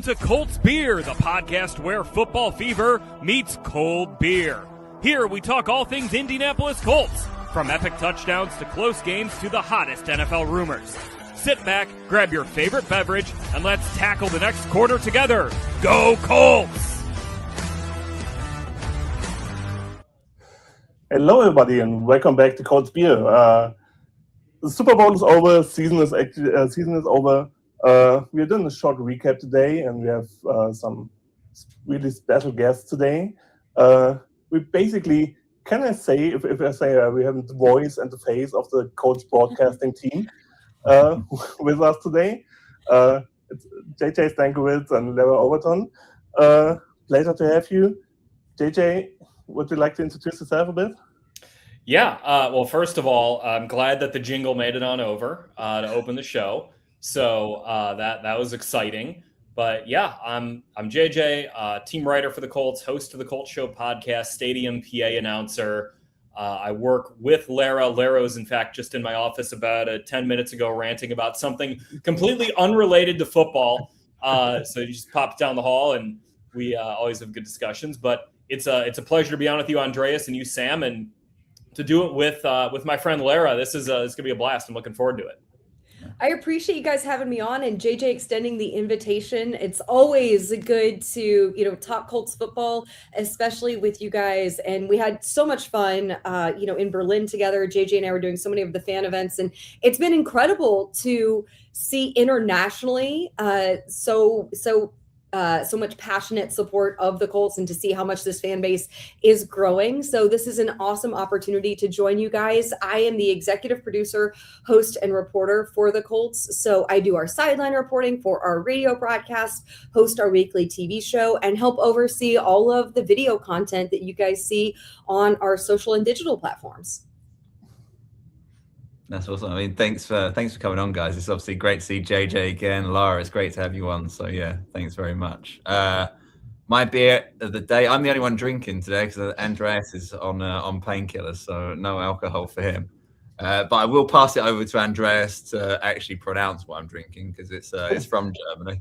To Colts Beer, the podcast where football fever meets cold beer. Here we talk all things Indianapolis Colts, from epic touchdowns to close games to the hottest NFL rumors. Sit back, grab your favorite beverage, and let's tackle the next quarter together. Go Colts! Hello everybody and welcome back to Colts Beer. The Super Bowl is over, season is over. We're doing a short recap today, and we have some really special guests today. We basically, can I say, if I say we have the voice and the face of the Colts broadcasting team with us today. It's JJ Stankevitz and Larra Overton. Pleasure to have you. JJ, would you like to introduce yourself a bit? Yeah, well, first of all, I'm glad that the jingle made it on over to open the show. So that was exciting. But yeah, I'm JJ, team writer for the Colts, host of the Colts Show podcast, stadium PA announcer. I work with Larra. Larra was, in fact, just in my office about 10 minutes ago ranting about something completely unrelated to football. So you just popped down the hall, and we always have good discussions. But it's a pleasure to be on with you, Andreas, and you, Sam, and to do it with my friend Larra. This is going to be a blast. I'm looking forward to it. I appreciate you guys having me on and JJ extending the invitation. It's always good to, talk Colts football, especially with you guys. And we had so much fun, in Berlin together. JJ and I were doing so many of the fan events, and it's been incredible to see internationally so much passionate support of the Colts and to see how much this fan base is growing. So this is an awesome opportunity to join you guys. I am the executive producer, host, and reporter for the Colts. So I do our sideline reporting for our radio broadcast, host our weekly TV show, and help oversee all of the video content that you guys see on our social and digital platforms. That's awesome. I mean, thanks for coming on, guys. It's obviously great to see JJ again. Larra, it's great to have you on. So yeah, thanks very much. My beer of the day, I'm the only one drinking today because Andreas is on painkillers, so no alcohol for him. But I will pass it over to Andreas to actually pronounce what I'm drinking because it's from Germany.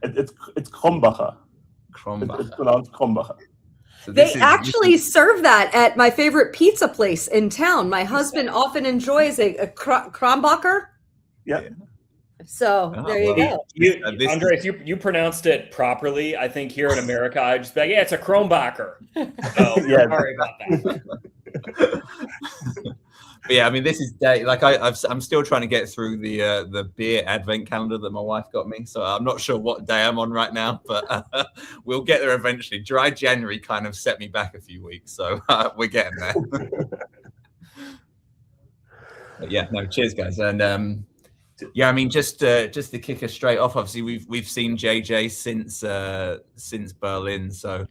It's Krombacher. It's pronounced Krombacher. So they actually serve that at my favorite pizza place in town. My husband often enjoys a Krombacher. Yeah. So there you go. Andres, you pronounced it properly. I think here in America, I just be like, yeah, it's a Krombacher. So sorry about that. But yeah, I mean, this is day. Like I'm still trying to get through the beer advent calendar that my wife got me. So I'm not sure what day I'm on right now, but we'll get there eventually. Dry January kind of set me back a few weeks, so we're getting there. But yeah, no, cheers, guys, and yeah, I mean, just to kick us straight off. Obviously, we've seen JJ since Berlin, so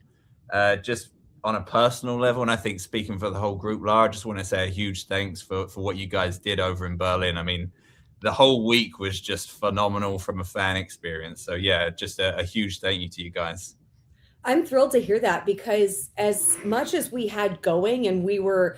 just. On a personal level, and I think speaking for the whole group, Larra, I just want to say a huge thanks for what you guys did over in Berlin. I mean, the whole week was just phenomenal from a fan experience. So yeah, just a huge thank you to you guys. I'm thrilled to hear that because as much as we had going and we were,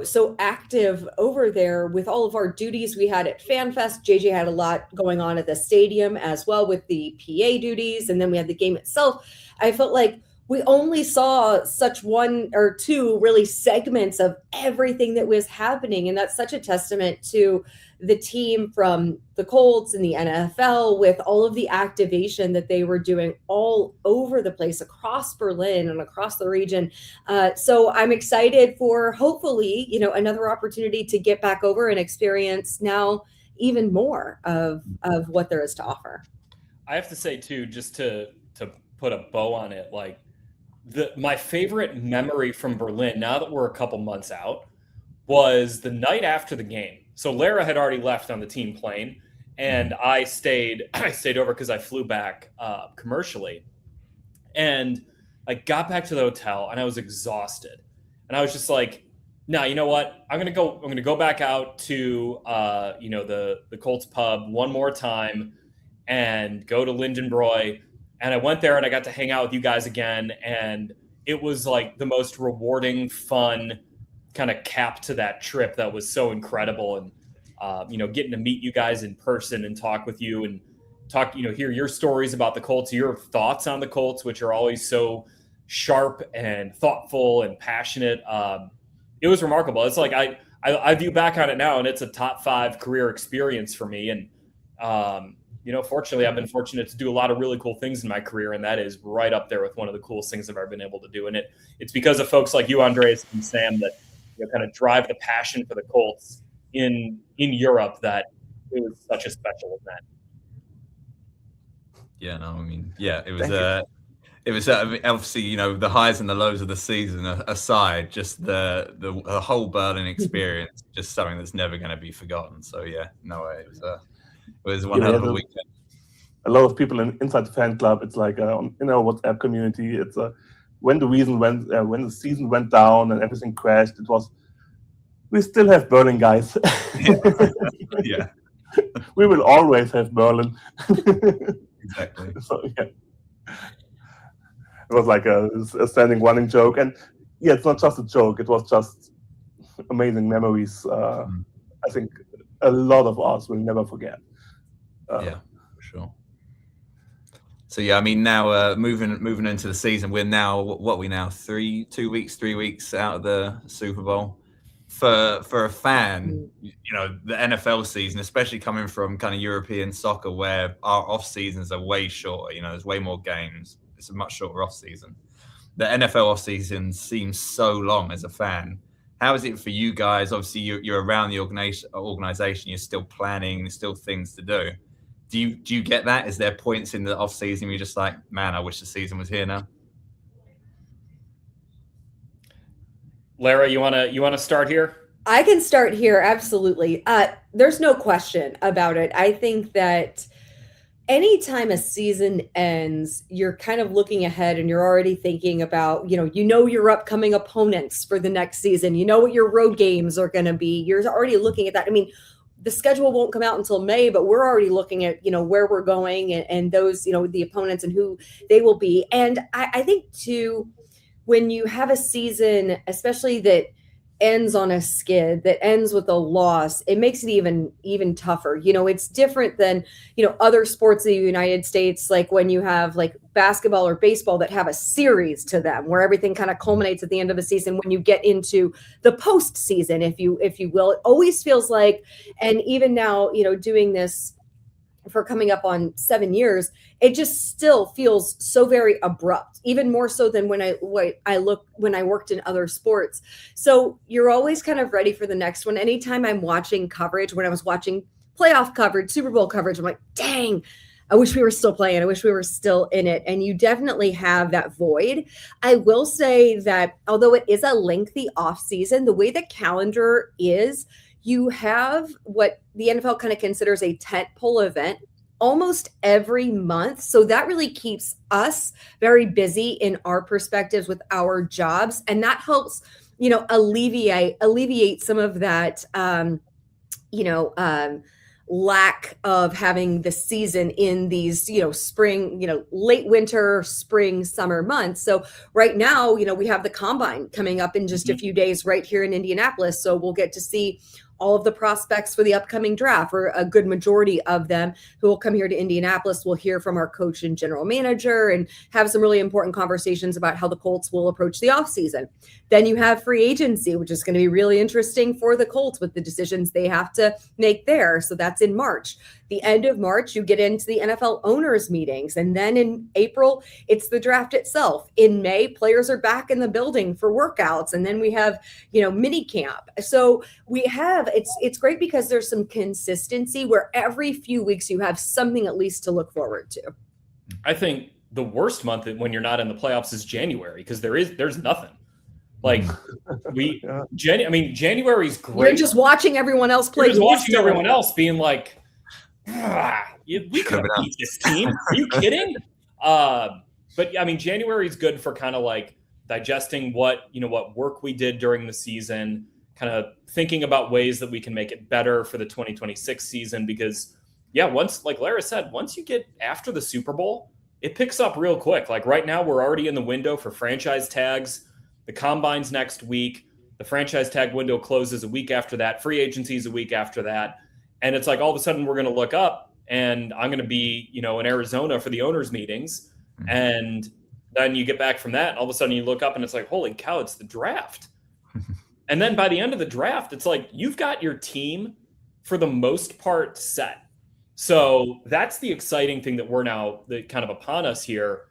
so active over there with all of our duties we had at FanFest, JJ had a lot going on at the stadium as well with the PA duties. And then we had the game itself. I felt like we only saw such one or two really segments of everything that was happening. And that's such a testament to the team from the Colts and the NFL with all of the activation that they were doing all over the place across Berlin and across the region. So I'm excited for hopefully, another opportunity to get back over and experience now even more of what there is to offer. I have to say too, just to put a bow on it, like, my favorite memory from Berlin, now that we're a couple months out, was the night after the game. So Larra had already left on the team plane, and I stayed over because I flew back commercially. And I got back to the hotel, and I was exhausted. And I was just like, no, you know what? I'm gonna go back out to the Colts pub one more time and go to Lindenbräu. And I went there and I got to hang out with you guys again. And it was like the most rewarding, fun kind of cap to that trip that was so incredible. And, getting to meet you guys in person and talk with you and hear your stories about the Colts, your thoughts on the Colts, which are always so sharp and thoughtful and passionate. It was remarkable. It's like I view back on it now, and it's a top 5 career experience for me. And fortunately, I've been fortunate to do a lot of really cool things in my career, and that is right up there with one of the coolest things I've ever been able to do. And it's because of folks like you, Andres and Sam, that kind of drive the passion for the Colts in Europe, that it was such a special event. Yeah, no, I mean, yeah, it was obviously, the highs and the lows of the season aside, just the whole Berlin experience, just something that's never going to be forgotten. So yeah, no way, it was one hell of a weekend. A lot of people inside the fan club. It's like in our WhatsApp community. It's when the season went down and everything crashed. It was, we still have Berlin, guys. Yeah, we will always have Berlin. Exactly. So yeah. It was like a standing running joke. And yeah, it's not just a joke. It was just amazing memories. I think a lot of us will never forget. Yeah, for sure. So yeah, I mean, now moving into the season, we're now 3 weeks out of the Super Bowl. For a fan, the NFL season, especially coming from kind of European soccer, where our off seasons are way shorter. There's way more games. It's a much shorter off season. The NFL off season seems so long as a fan. How is it for you guys? Obviously, you're around the organization. You're still planning. There's still things to do. Do you get that? Is there points in the off season where you're just like, man, I wish the season was here now? Larra, you wanna start here? I can start here, absolutely. There's no question about it. I think that anytime a season ends, you're kind of looking ahead and you're already thinking about, your upcoming opponents for the next season. You know what your road games are going to be. You're already looking at that. I mean, the schedule won't come out until May, but we're already looking at, where we're going and those, the opponents and who they will be. And I think too, when you have a season, especially that ends on a skid, that ends with a loss, it makes it even tougher. It's different than, other sports in the United States, like when you have like basketball or baseball that have a series to them where everything kind of culminates at the end of the season. When you get into the postseason, if you will, it always feels like, and even now, doing this for coming up on 7 years, it just still feels so very abrupt, even more so than when I worked in other sports. So you're always kind of ready for the next one. Anytime I'm watching coverage, when I was watching playoff coverage, Super Bowl coverage, I'm like, dang, I wish we were still playing. I wish we were still in it. And you definitely have that void. I will say that although it is a lengthy off season, the way the calendar is, you have what the NFL kind of considers a tentpole event almost every month. So that really keeps us very busy in our perspectives with our jobs. And that helps, alleviate some of that, lack of having the season in these, spring, late winter, spring, summer months. So right now, we have the combine coming up in just a few days right here in Indianapolis. So we'll get to see all of the prospects for the upcoming draft, or a good majority of them who will come here to Indianapolis. We'll hear from our coach and general manager and have some really important conversations about how the Colts will approach the offseason. Then you have free agency, which is going to be really interesting for the Colts with the decisions they have to make there. So that's in March. The end of March, you get into the NFL owners meetings. And then in April, it's the draft itself. In May, players are back in the building for workouts. And then we have, mini camp. So we have, it's great because there's some consistency where every few weeks you have something at least to look forward to. I think the worst month when you're not in the playoffs is January, because there's nothing. Like January is great. You're just watching everyone else play. You're just watching everyone else being like, we could beat this team. Are you kidding? But I mean, January is good for kind of like digesting what work we did during the season, kind of thinking about ways that we can make it better for the 2026 season. Because once, like Larra said, once you get after the Super Bowl, it picks up real quick. Like right now, we're already in the window for franchise tags. The combine's next week. The franchise tag window closes a week after that. Free agency is a week after that. And it's like all of a sudden we're going to look up and I'm going to be, in Arizona for the owners meetings. And then you get back from that, and all of a sudden you look up and it's like, holy cow, it's the draft. And then by the end of the draft, it's like you've got your team for the most part set. So that's the exciting thing that we're now kind of upon us here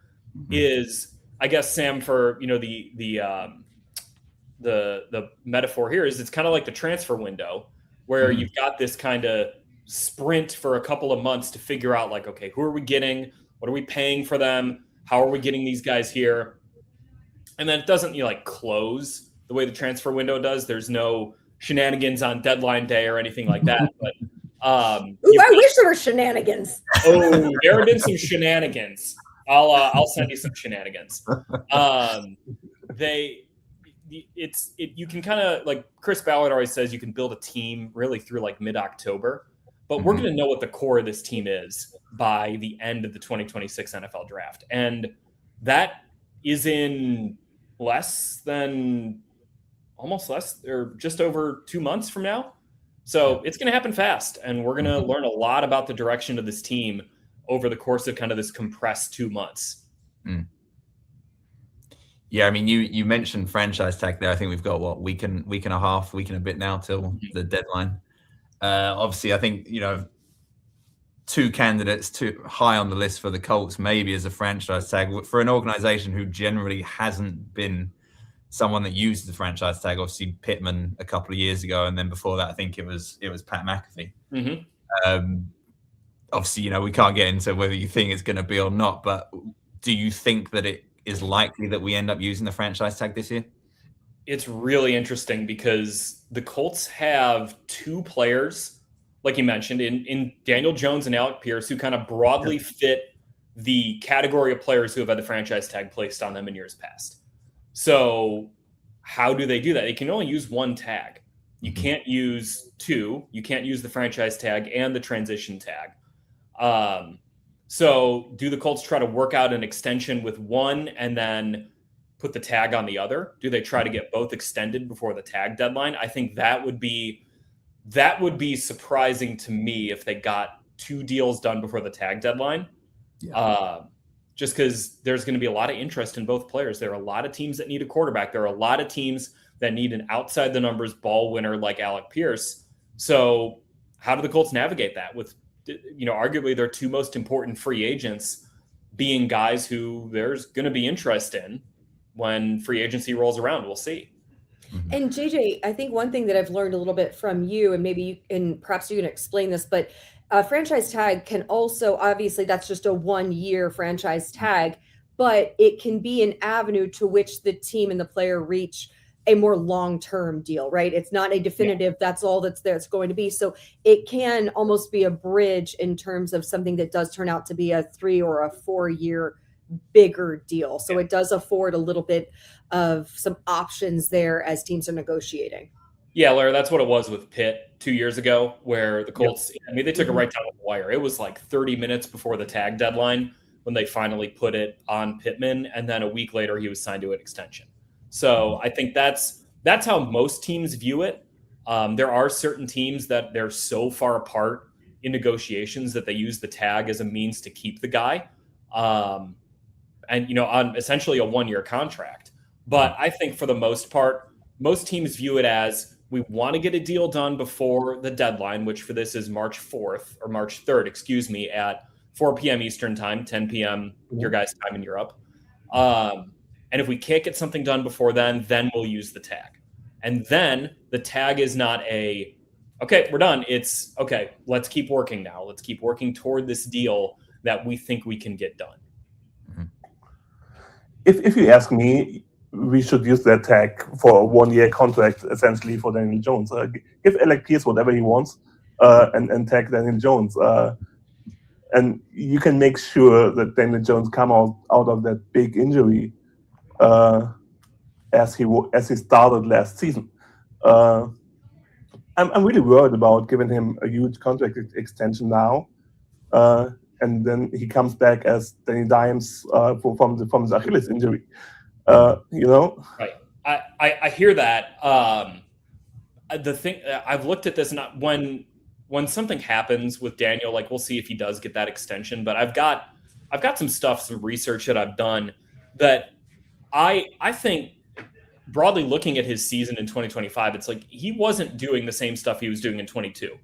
is, I guess, Sam, for the metaphor here is it's kind of like the transfer window where you've got this kind of sprint for a couple of months to figure out like, okay, who are we getting? What are we paying for them? How are we getting these guys here? And then it doesn't close the way the transfer window does. There's no shenanigans on deadline day or anything like that. But I wish there were shenanigans. Oh, there have been some shenanigans. I'll send you some shenanigans. You can kind of, like Chris Ballard always says, you can build a team really through like mid-October, but we're going to know what the core of this team is by the end of the 2026 NFL draft. And that is in just over 2 months from now. So it's going to happen fast, and we're going to learn a lot about the direction of this team over the course of kind of this compressed 2 months. Yeah, I mean, you mentioned franchise tag there. I think we've got week and a bit now till the deadline. Obviously, I think two candidates too high on the list for the Colts, maybe as a franchise tag for an organization who generally hasn't been someone that used the franchise tag. Obviously, Pittman a couple of years ago, and then before that, I think it was Pat McAfee. Obviously, we can't get into whether you think it's going to be or not, but do you think that it is likely that we end up using the franchise tag this year? It's really interesting because the Colts have two players, like you mentioned, in Daniel Jones and Alec Pierce, who kind of broadly fit the category of players who have had the franchise tag placed on them in years past. So how do they do that? They can only use one tag. You can't use two. You can't use the franchise tag and the transition tag. So do the Colts try to work out an extension with one and then put the tag on the other? Do they try to get both extended before the tag deadline? I think that would be surprising to me if they got two deals done before the tag deadline. Just because there's going to be a lot of interest in both players. There are a lot of teams that need a quarterback. There are a lot of teams that need an outside the numbers ball winner like Alec Pierce. So how do the Colts navigate that with, arguably their two most important free agents being guys who there's going to be interest in when free agency rolls around? We'll see. And JJ, I think one thing that I've learned a little bit from you, and perhaps you can explain this, but franchise tag can also, obviously that's just a 1 year franchise tag, but it can be an avenue to which the team and the player reach a more long-term deal, right? It's not a definitive, that's all that's there, it's going to be. So it can almost be a bridge in terms of something that does turn out to be a 3 or a 4 year bigger deal. So it does afford a little bit of some options there as teams are negotiating. Yeah, Larra, that's what it was with Pitt 2 years ago, where the Colts, they took it right down the wire. It was like 30 minutes before the tag deadline when they finally put it on Pittman, and then a week later he was signed to an extension. So I think that's how most teams view it. There are certain teams that they're so far apart in negotiations that they use the tag as a means to keep the guy, and on essentially a 1 year contract. But I think for the most part, most teams view it as, we want to get a deal done before the deadline, which for this is March 3rd, at 4 p.m. Eastern time, 10 p.m. your guys' time in Europe. And if we can't get something done before then we'll use the tag. And then the tag is not okay, we're done. It's, okay, let's keep working now. Let's keep working toward this deal that we think we can get done. If you ask me, we should use that tag for a 1 year contract, essentially, for Daniel Jones. Give Alec Pierce whatever he wants, and tag Daniel Jones. And you can make sure that Daniel Jones come out of that big injury as he started last season. I'm really worried about giving him a huge contract extension now, and then he comes back as Danny Dimes from his Achilles injury. Right. I hear that. The thing, I've looked at this, and when when something happens with Daniel, like we'll see if he does get that extension, but I've got some research that I've done that I think broadly looking at his season in 2025, it's like he wasn't doing the same stuff he was doing in 22.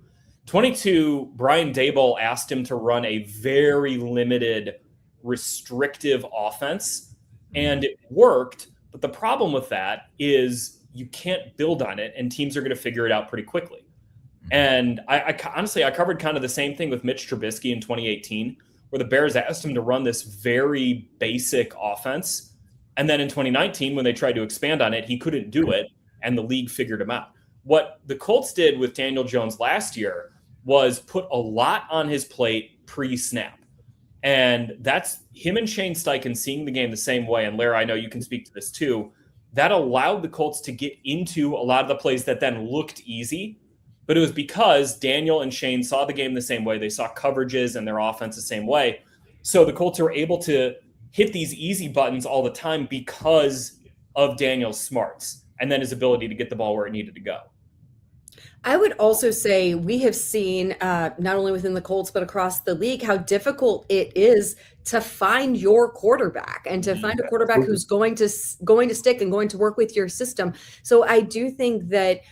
22, Brian Daboll asked him to run a very limited, restrictive offense, and it worked. But the problem with that is you can't build on it, and teams are going to figure it out pretty quickly. And I honestly, I covered kind of the same thing with Mitch Trubisky in 2018, where the Bears asked him to run this very basic offense. And then in 2019, when they tried to expand on it, he couldn't do it, and the league figured him out. What the Colts did with Daniel Jones last year was put a lot on his plate pre-snap. And that's him and Shane Steichen seeing the game the same way. And Larra, I know you can speak to this too. That allowed the Colts to get into a lot of the plays that then looked easy. But it was because Daniel and Shane saw the game the same way. They saw coverages and their offense the same way. So the Colts were able to hit these easy buttons all the time because of Daniel's smarts and then his ability to get the ball where it needed to go. I would also say we have seen not only within the Colts, but across the league, how difficult it is to find your quarterback and to find a quarterback who's going to stick and going to work with your system. So I do think that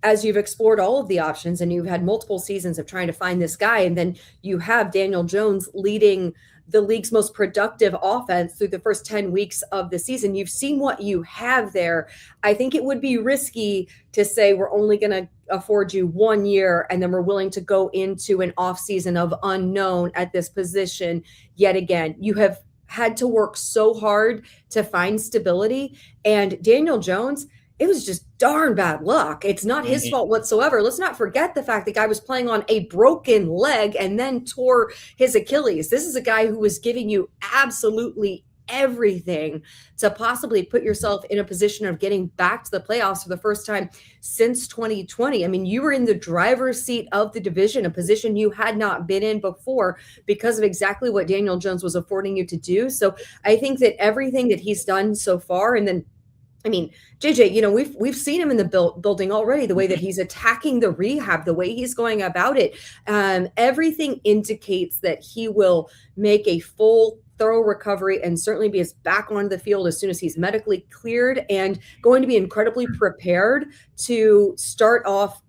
as you've explored all of the options and you've had multiple seasons of trying to find this guy, and then you have Daniel Jones leading the league's most productive offense through the first 10 weeks of the season, you've seen what you have there. I think it would be risky to say we're only going to afford you 1 year and then we're willing to go into an offseason of unknown at this position yet again. You have had to work so hard to find stability, and Daniel Jones, it was just darn bad luck. It's not his fault whatsoever. Let's not forget the fact the guy was playing on a broken leg and then tore his Achilles. This is a guy who was giving you absolutely everything to possibly put yourself in a position of getting back to the playoffs for the first time since 2020. I mean, you were in the driver's seat of the division, a position you had not been in before because of exactly what Daniel Jones was affording you to do. So I think that everything that he's done so far, and then I mean, JJ, we've seen him in the building already, the way that he's attacking the rehab, the way he's going about it. Everything indicates that he will make a full, thorough recovery and certainly be back on the field as soon as he's medically cleared, and going to be incredibly prepared to start off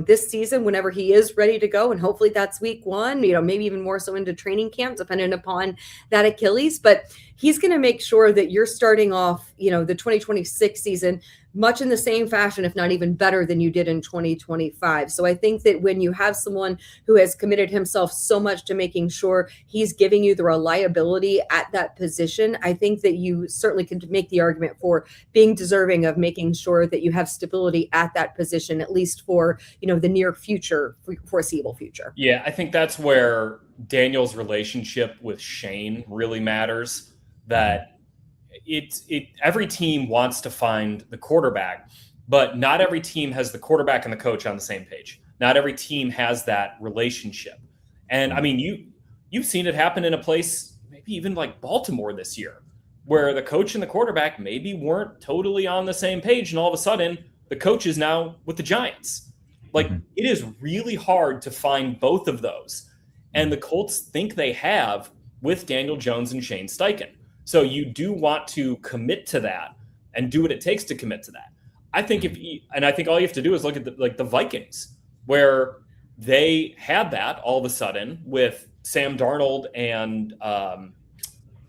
this season whenever he is ready to go. And hopefully that's week 1, maybe even more so into training camp, depending upon that Achilles. But he's going to make sure that you're starting off, the 2026 season much in the same fashion, if not even better than you did in 2025. So I think that when you have someone who has committed himself so much to making sure he's giving you the reliability at that position, I think that you certainly can make the argument for being deserving of making sure that you have stability at that position, at least for, the near future, foreseeable future. Yeah, I think that's where Daniel's relationship with Shane really matters. That every team wants to find the quarterback, but not every team has the quarterback and the coach on the same page. Not every team has that relationship. And I mean, you've seen it happen in a place, maybe even like Baltimore this year, where the coach and the quarterback maybe weren't totally on the same page. And all of a sudden the coach is now with the Giants. Like, it is really hard to find both of those. And the Colts think they have with Daniel Jones and Shane Steichen. So you do want to commit to that and do what it takes to commit to that. I think I think all you have to do is look at the Vikings, where they had that all of a sudden with Sam Darnold and oh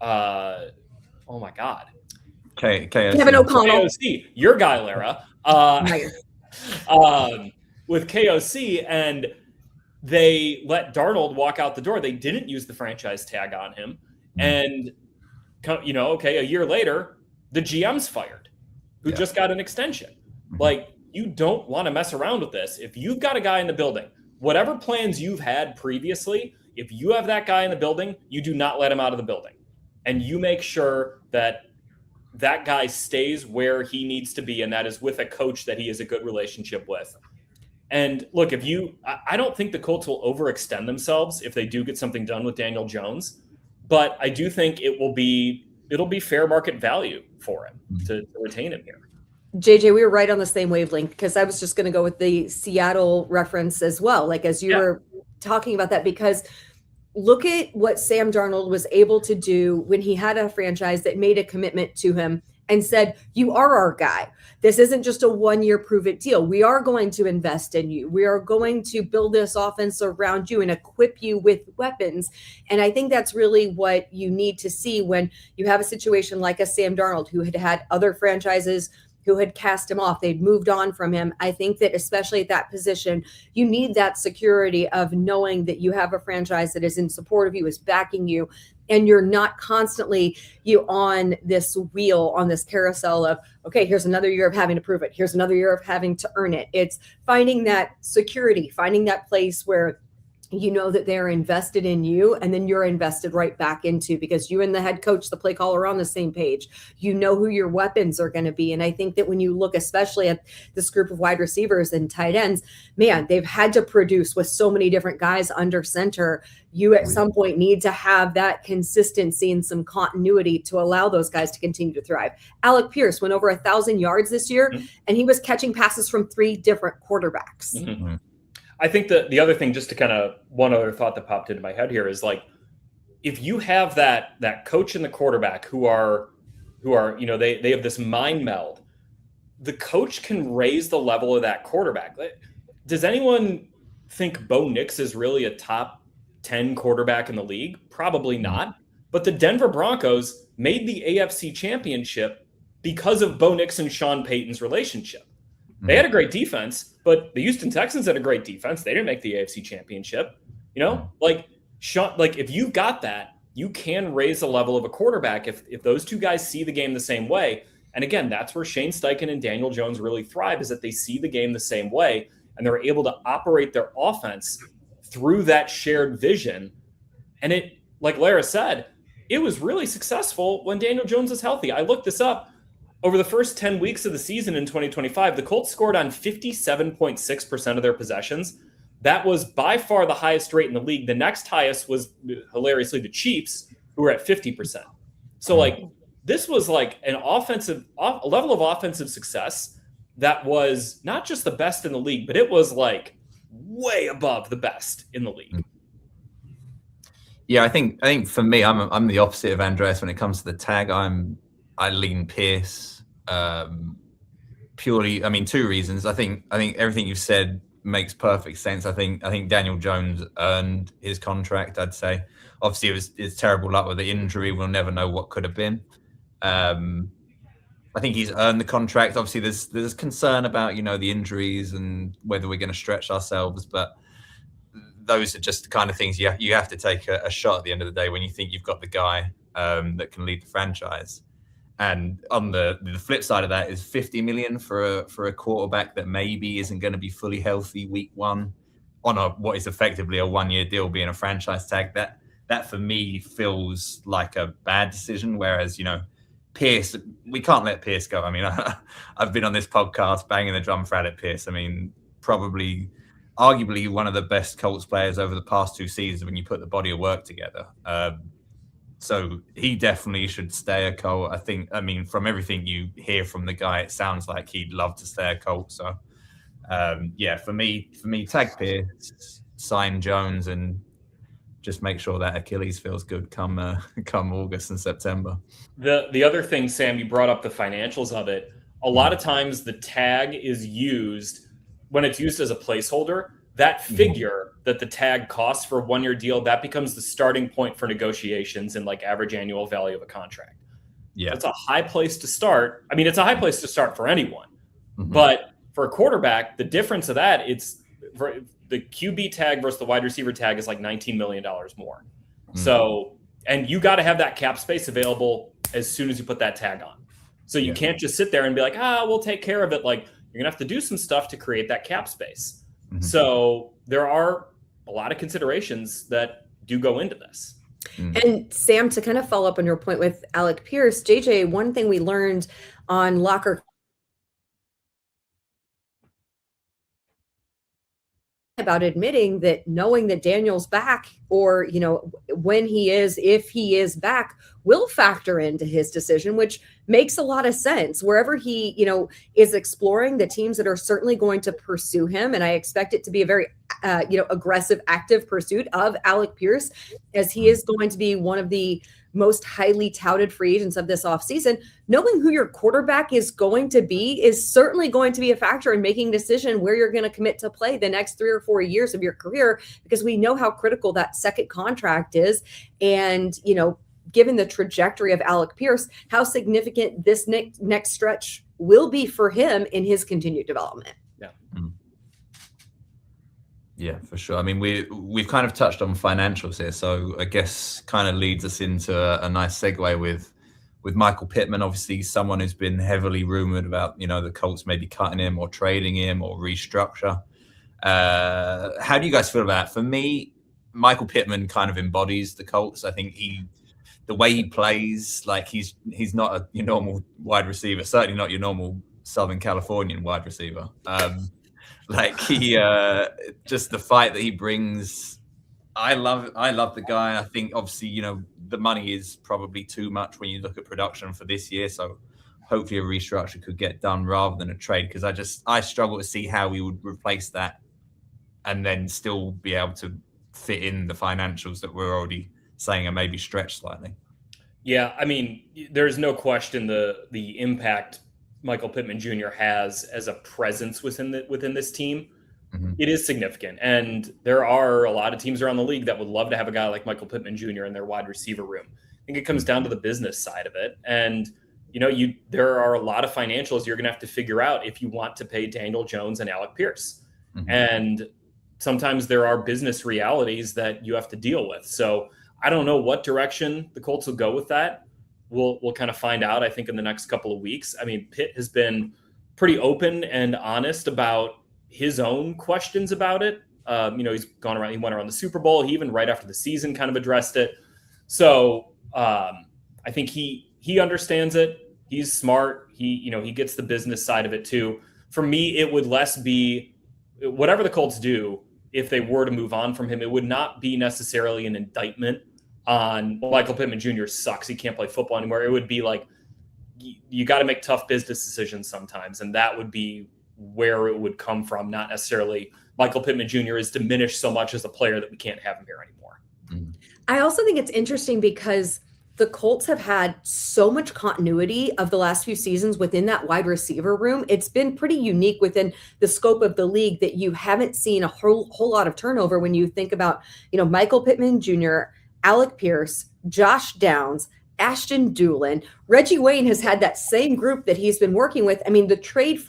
my God, Kevin O'Connell, KOC, your guy Larra, with KOC, and they let Darnold walk out the door. They didn't use the franchise tag on him, and a year later, the GM's fired, who just got an extension. Like, you don't want to mess around with this. If you've got a guy in the building, whatever plans you've had previously, if you have that guy in the building, you do not let him out of the building. And you make sure that that guy stays where he needs to be, and that is with a coach that he has a good relationship with. And look, I don't think the Colts will overextend themselves if they do get something done with Daniel Jones. But I do think it'll be fair market value for him to retain him here. JJ, we were right on the same wavelength, because I was just going to go with the Seattle reference as well. Like, as you were talking about that, because look at what Sam Darnold was able to do when he had a franchise that made a commitment to him and said, you are our guy. This isn't just a 1-year prove it deal. We are going to invest in you. We are going to build this offense around you and equip you with weapons. And I think that's really what you need to see when you have a situation like a Sam Darnold, who had other franchises who had cast him off. They'd moved on from him. I think that especially at that position, you need that security of knowing that you have a franchise that is in support of you, is backing you, and you're not constantly on this wheel, on this carousel of, okay, here's another year of having to prove it. Here's another year of having to earn it. It's finding that security, finding that place where you know that they're invested in you, and then you're invested right back into, because you and the head coach, the play caller, are on the same page. You know who your weapons are going to be. And I think that when you look especially at this group of wide receivers and tight ends, man, they've had to produce with so many different guys under center. You at some point need to have that consistency and some continuity to allow those guys to continue to thrive. Alec Pierce went over 1,000 yards this year, and he was catching passes from 3 different quarterbacks. Mm-hmm. I think that the other thing, just to kind of, one other thought that popped into my head here is, like, if you have that coach and the quarterback who are they have this mind meld, the coach can raise the level of that quarterback. Does anyone think Bo Nix is really a top 10 quarterback in the league? Probably not. But the Denver Broncos made the AFC Championship because of Bo Nix and Sean Payton's relationship. They had a great defense, but the Houston Texans had a great defense. They didn't make the AFC Championship. If you've got that, you can raise the level of a quarterback if those two guys see the game the same way. And again, that's where Shane Steichen and Daniel Jones really thrive, is that they see the game the same way, and they're able to operate their offense through that shared vision. And it, like Larra said, it was really successful when Daniel Jones was healthy. I looked this up. Over the first 10 weeks of the season in 2025, the Colts scored on 57.6% of their possessions. That was by far the highest rate in the league. The next highest was, hilariously, the Chiefs, who were at 50%. So, this was a level of offensive success that was not just the best in the league, but it was way above the best in the league. Yeah, I think for me, I'm the opposite of Andreas when it comes to the tag. I lean Pierce purely. I mean, 2 reasons. I think everything you've said makes perfect sense. I think Daniel Jones earned his contract, I'd say. Obviously, it's terrible luck with the injury. We'll never know what could have been. I think he's earned the contract. Obviously, there's concern about the injuries and whether we're going to stretch ourselves, but those are just the kind of things you have to take a shot at the end of the day when you think you've got the guy that can lead the franchise. And on the flip side of that is $50 million for a quarterback that maybe isn't going to be fully healthy week 1 on what is effectively a 1-year deal, being a franchise tag. That for me feels like a bad decision. Whereas Pierce, we can't let Pierce go. I mean, I've been on this podcast banging the drum for Alec Pierce. I mean, probably, arguably one of the best Colts players over the past 2 seasons when you put the body of work together. So he definitely should stay a Colt. I mean, from everything you hear from the guy, it sounds like he'd love to stay a Colt. So, for me, tag Pierce, sign Jones, and just make sure that Achilles feels good come August and September. The other thing, Sam, you brought up the financials of it. A lot of times the tag is used, when it's used as a placeholder, that figure that the tag costs for a 1-year deal, that becomes the starting point for negotiations and average annual value of a contract. Yeah. It's a high place to start. I mean, it's a high place to start for anyone. Mm-hmm. But for a quarterback, the difference of that, it's for the QB tag versus the wide receiver tag is $19 million more. Mm-hmm. So, and you got to have that cap space available as soon as you put that tag on. So you can't just sit there and be we'll take care of it. You're going to have to do some stuff to create that cap space. Mm-hmm. So there are a lot of considerations that do go into this. Mm-hmm. And Sam, to kind of follow up on your point with Alec Pierce, JJ, one thing we learned on Locker about admitting that, knowing that Daniel's back, or, when he is, if he is back, will factor into his decision, which makes a lot of sense. Wherever he, is exploring, the teams that are certainly going to pursue him, and I expect it to be a very, aggressive, active pursuit of Alec Pierce, as he is going to be one of the most highly touted free agents of this offseason. Knowing who your quarterback is going to be is certainly going to be a factor in making a decision where you're going to commit to play the next 3 or 4 years of your career, because we know how critical that second contract is. And, given the trajectory of Alec Pierce, how significant this next stretch will be for him in his continued development. Yeah. Yeah, for sure. I mean, we've kind of touched on financials here, so I guess kind of leads us into a nice segue with Michael Pittman. Obviously, someone who's been heavily rumored about, the Colts maybe cutting him or trading him or restructure. How do you guys feel about that? For me, Michael Pittman kind of embodies the Colts. I think the way he plays, like he's not your normal wide receiver, certainly not your normal Southern Californian wide receiver. Like he, just the fight that he brings, I love the guy. I think obviously, the money is probably too much when you look at production for this year. So hopefully a restructure could get done rather than a trade, because I struggle to see how we would replace that and then still be able to fit in the financials that we're already saying are maybe stretched slightly. Yeah, I mean, there's no question the impact Michael Pittman Jr. has as a presence within this team. Mm-hmm. It is significant. And there are a lot of teams around the league that would love to have a guy like Michael Pittman Jr. in their wide receiver room. I think it comes down to the business side of it. And, there are a lot of financials you're going to have to figure out if you want to pay Daniel Jones and Alec Pierce. Mm-hmm. And sometimes there are business realities that you have to deal with. So I don't know what direction the Colts will go with that. We'll kind of find out, I think, in the next couple of weeks. I mean, Pitt has been pretty open and honest about his own questions about it. He's gone around. He went around the Super Bowl. He even right after the season kind of addressed it. So I think he understands it. He's smart. He gets the business side of it too. For me, it would less be whatever the Colts do. If they were to move on from him, it would not be necessarily an indictment on Michael Pittman Jr. sucks. He can't play football anymore. It would be like, you got to make tough business decisions sometimes. And that would be where it would come from. Not necessarily Michael Pittman Jr. is diminished so much as a player that we can't have him here anymore. Mm-hmm. I also think it's interesting because the Colts have had so much continuity of the last few seasons within that wide receiver room. It's been pretty unique within the scope of the league that you haven't seen a whole lot of turnover when you think about, Michael Pittman Jr., Alec Pierce, Josh Downs, Ashton Doolin. Reggie Wayne has had that same group that he's been working with. I mean, the trade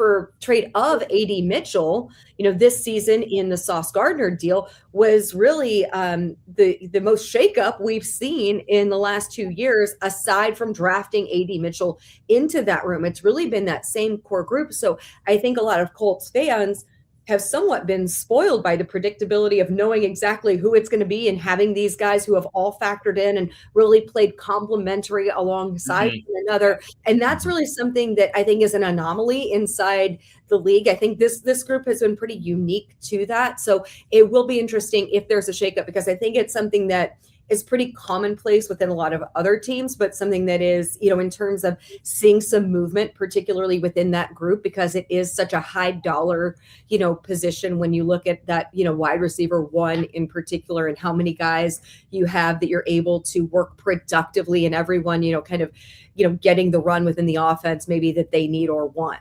of A.D. Mitchell, this season in the Sauce Gardner deal was really the most shakeup we've seen in the last 2 years, aside from drafting A.D. Mitchell into that room. It's really been that same core group. So I think a lot of Colts fans have somewhat been spoiled by the predictability of knowing exactly who it's going to be and having these guys who have all factored in and really played complementary alongside one another. And that's really something that I think is an anomaly inside the league. I think this group has been pretty unique to that. So it will be interesting if there's a shakeup, because I think it's something that is pretty commonplace within a lot of other teams, but something that is, in terms of seeing some movement, particularly within that group, because it is such a high dollar, position when you look at that, wide receiver one in particular, and how many guys you have that you're able to work productively, and everyone, getting the run within the offense maybe that they need or want.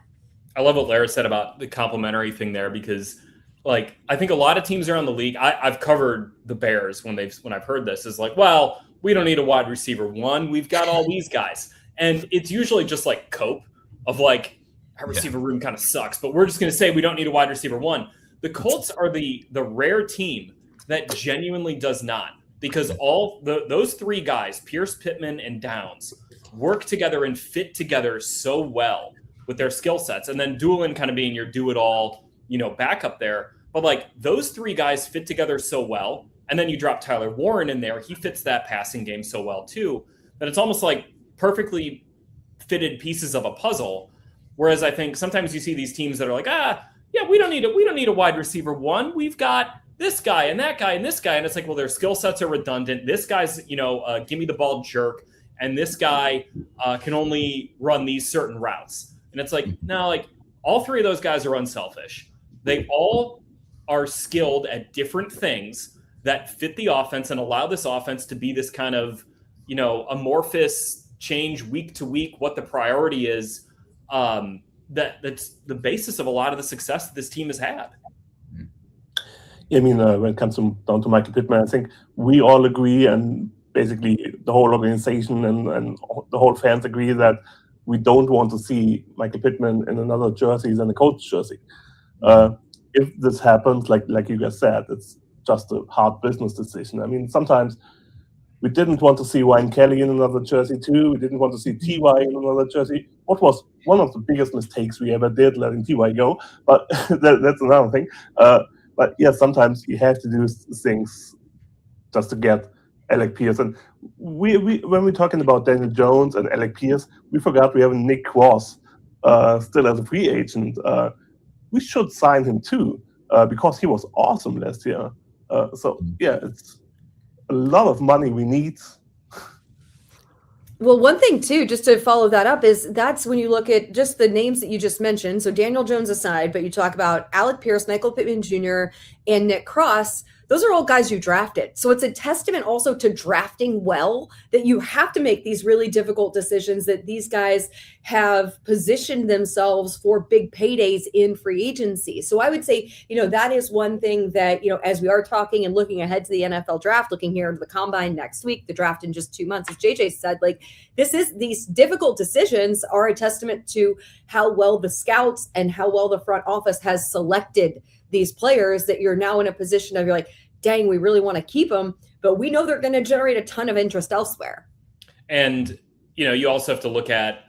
I love what Larra said about the complimentary thing there, because I think a lot of teams around the league, I've covered the Bears when I've heard this, is like, well, we don't need a wide receiver one. We've got all these guys. And it's usually just like cope of like, our receiver room kind of sucks, but we're just going to say we don't need a wide receiver one. The Colts are the rare team that genuinely does not, because all those three guys, Pierce, Pittman, and Downs, work together and fit together so well with their skill sets. And then Doolin kind of being your do-it-all, backup there. But those three guys fit together so well. And then you drop Tyler Warren in there. He fits that passing game so well too, that it's almost like perfectly fitted pieces of a puzzle. Whereas I think sometimes you see these teams that are like, yeah, we don't need a wide receiver one. We've got this guy and that guy and this guy. And it's like, well, their skill sets are redundant. This guy's, give me the ball jerk. And this guy can only run these certain routes. And it's like, no, like all three of those guys are unselfish. They all are skilled at different things that fit the offense and allow this offense to be this kind of, amorphous change week to week, what the priority is. That's the basis of a lot of the success that this team has had. I mean, when it comes down to Michael Pittman, I think we all agree, and basically the whole organization and the whole fans agree that we don't want to see Michael Pittman in another jersey than the Colts jersey. If this happens, like you guys said, it's just a hard business decision. I mean, sometimes we didn't want to see Ryan Kelly in another jersey too. We didn't want to see T.Y. in another jersey. What was one of the biggest mistakes we ever did, letting T.Y. go? But that's another thing. But yeah, sometimes you have to do things just to get Alec Pierce. And we when we're talking about Daniel Jones and Alec Pierce, we forgot we have Nick Cross still as a free agent. We should sign him too because he was awesome last year. So yeah, it's a lot of money we need. Well, one thing too, just to follow that up, is that's when you look at just the names that you just mentioned. So Daniel Jones aside, but you talk about Alec Pierce, Michael Pittman Jr., and Nick Cross. Those are all guys you drafted. So it's a testament also to drafting well, that you have to make these really difficult decisions, that these guys have positioned themselves for big paydays in free agency. So I would say, that is one thing that, as we are talking and looking ahead to the NFL draft, looking here to the combine next week, the draft in just 2 months, as JJ said, like these difficult decisions are a testament to how well the scouts and how well the front office has selected these players, that you're now in a position of, you're like, dang, we really want to keep them, but we know they're going to generate a ton of interest elsewhere. And, you also have to look at,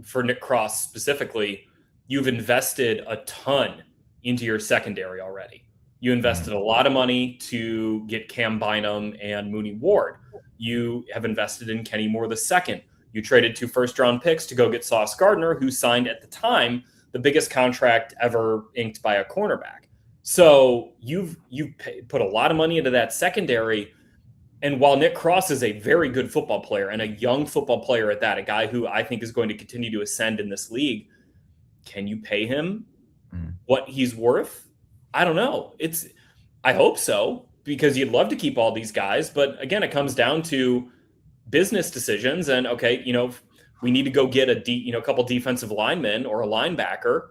for Nick Cross specifically, you've invested a ton into your secondary already. You invested a lot of money to get Cam Bynum and Mooney Ward. You have invested in Kenny Moore II. You traded 2 first-round picks to go get Sauce Gardner, who signed at the time the biggest contract ever inked by a cornerback. So you've put a lot of money into that secondary. And while Nick Cross is a very good football player and a young football player at that, a guy who I think is going to continue to ascend in this league, can you pay him what he's worth? I don't know. I hope so, because you'd love to keep all these guys. But again, it comes down to business decisions. And okay, we need to go get a couple defensive linemen or a linebacker.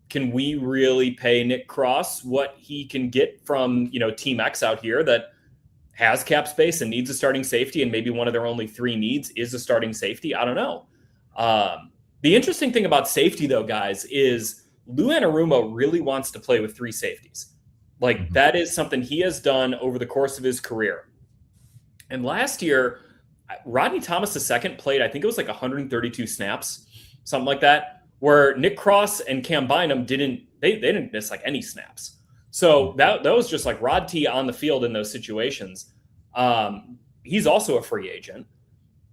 Can we really pay Nick Cross what he can get from, Team X out here that has cap space and needs a starting safety, and maybe one of their only 3 needs is a starting safety? I don't know. The interesting thing about safety, though, guys, is Lou Anarumo really wants to play with 3 safeties. Like, that is something he has done over the course of his career. And last year, Rodney Thomas II played, I think it was like 132 snaps, something like that, where Nick Cross and Cam Bynum didn't miss like any snaps. So that was just like Rod T on the field in those situations. He's also a free agent.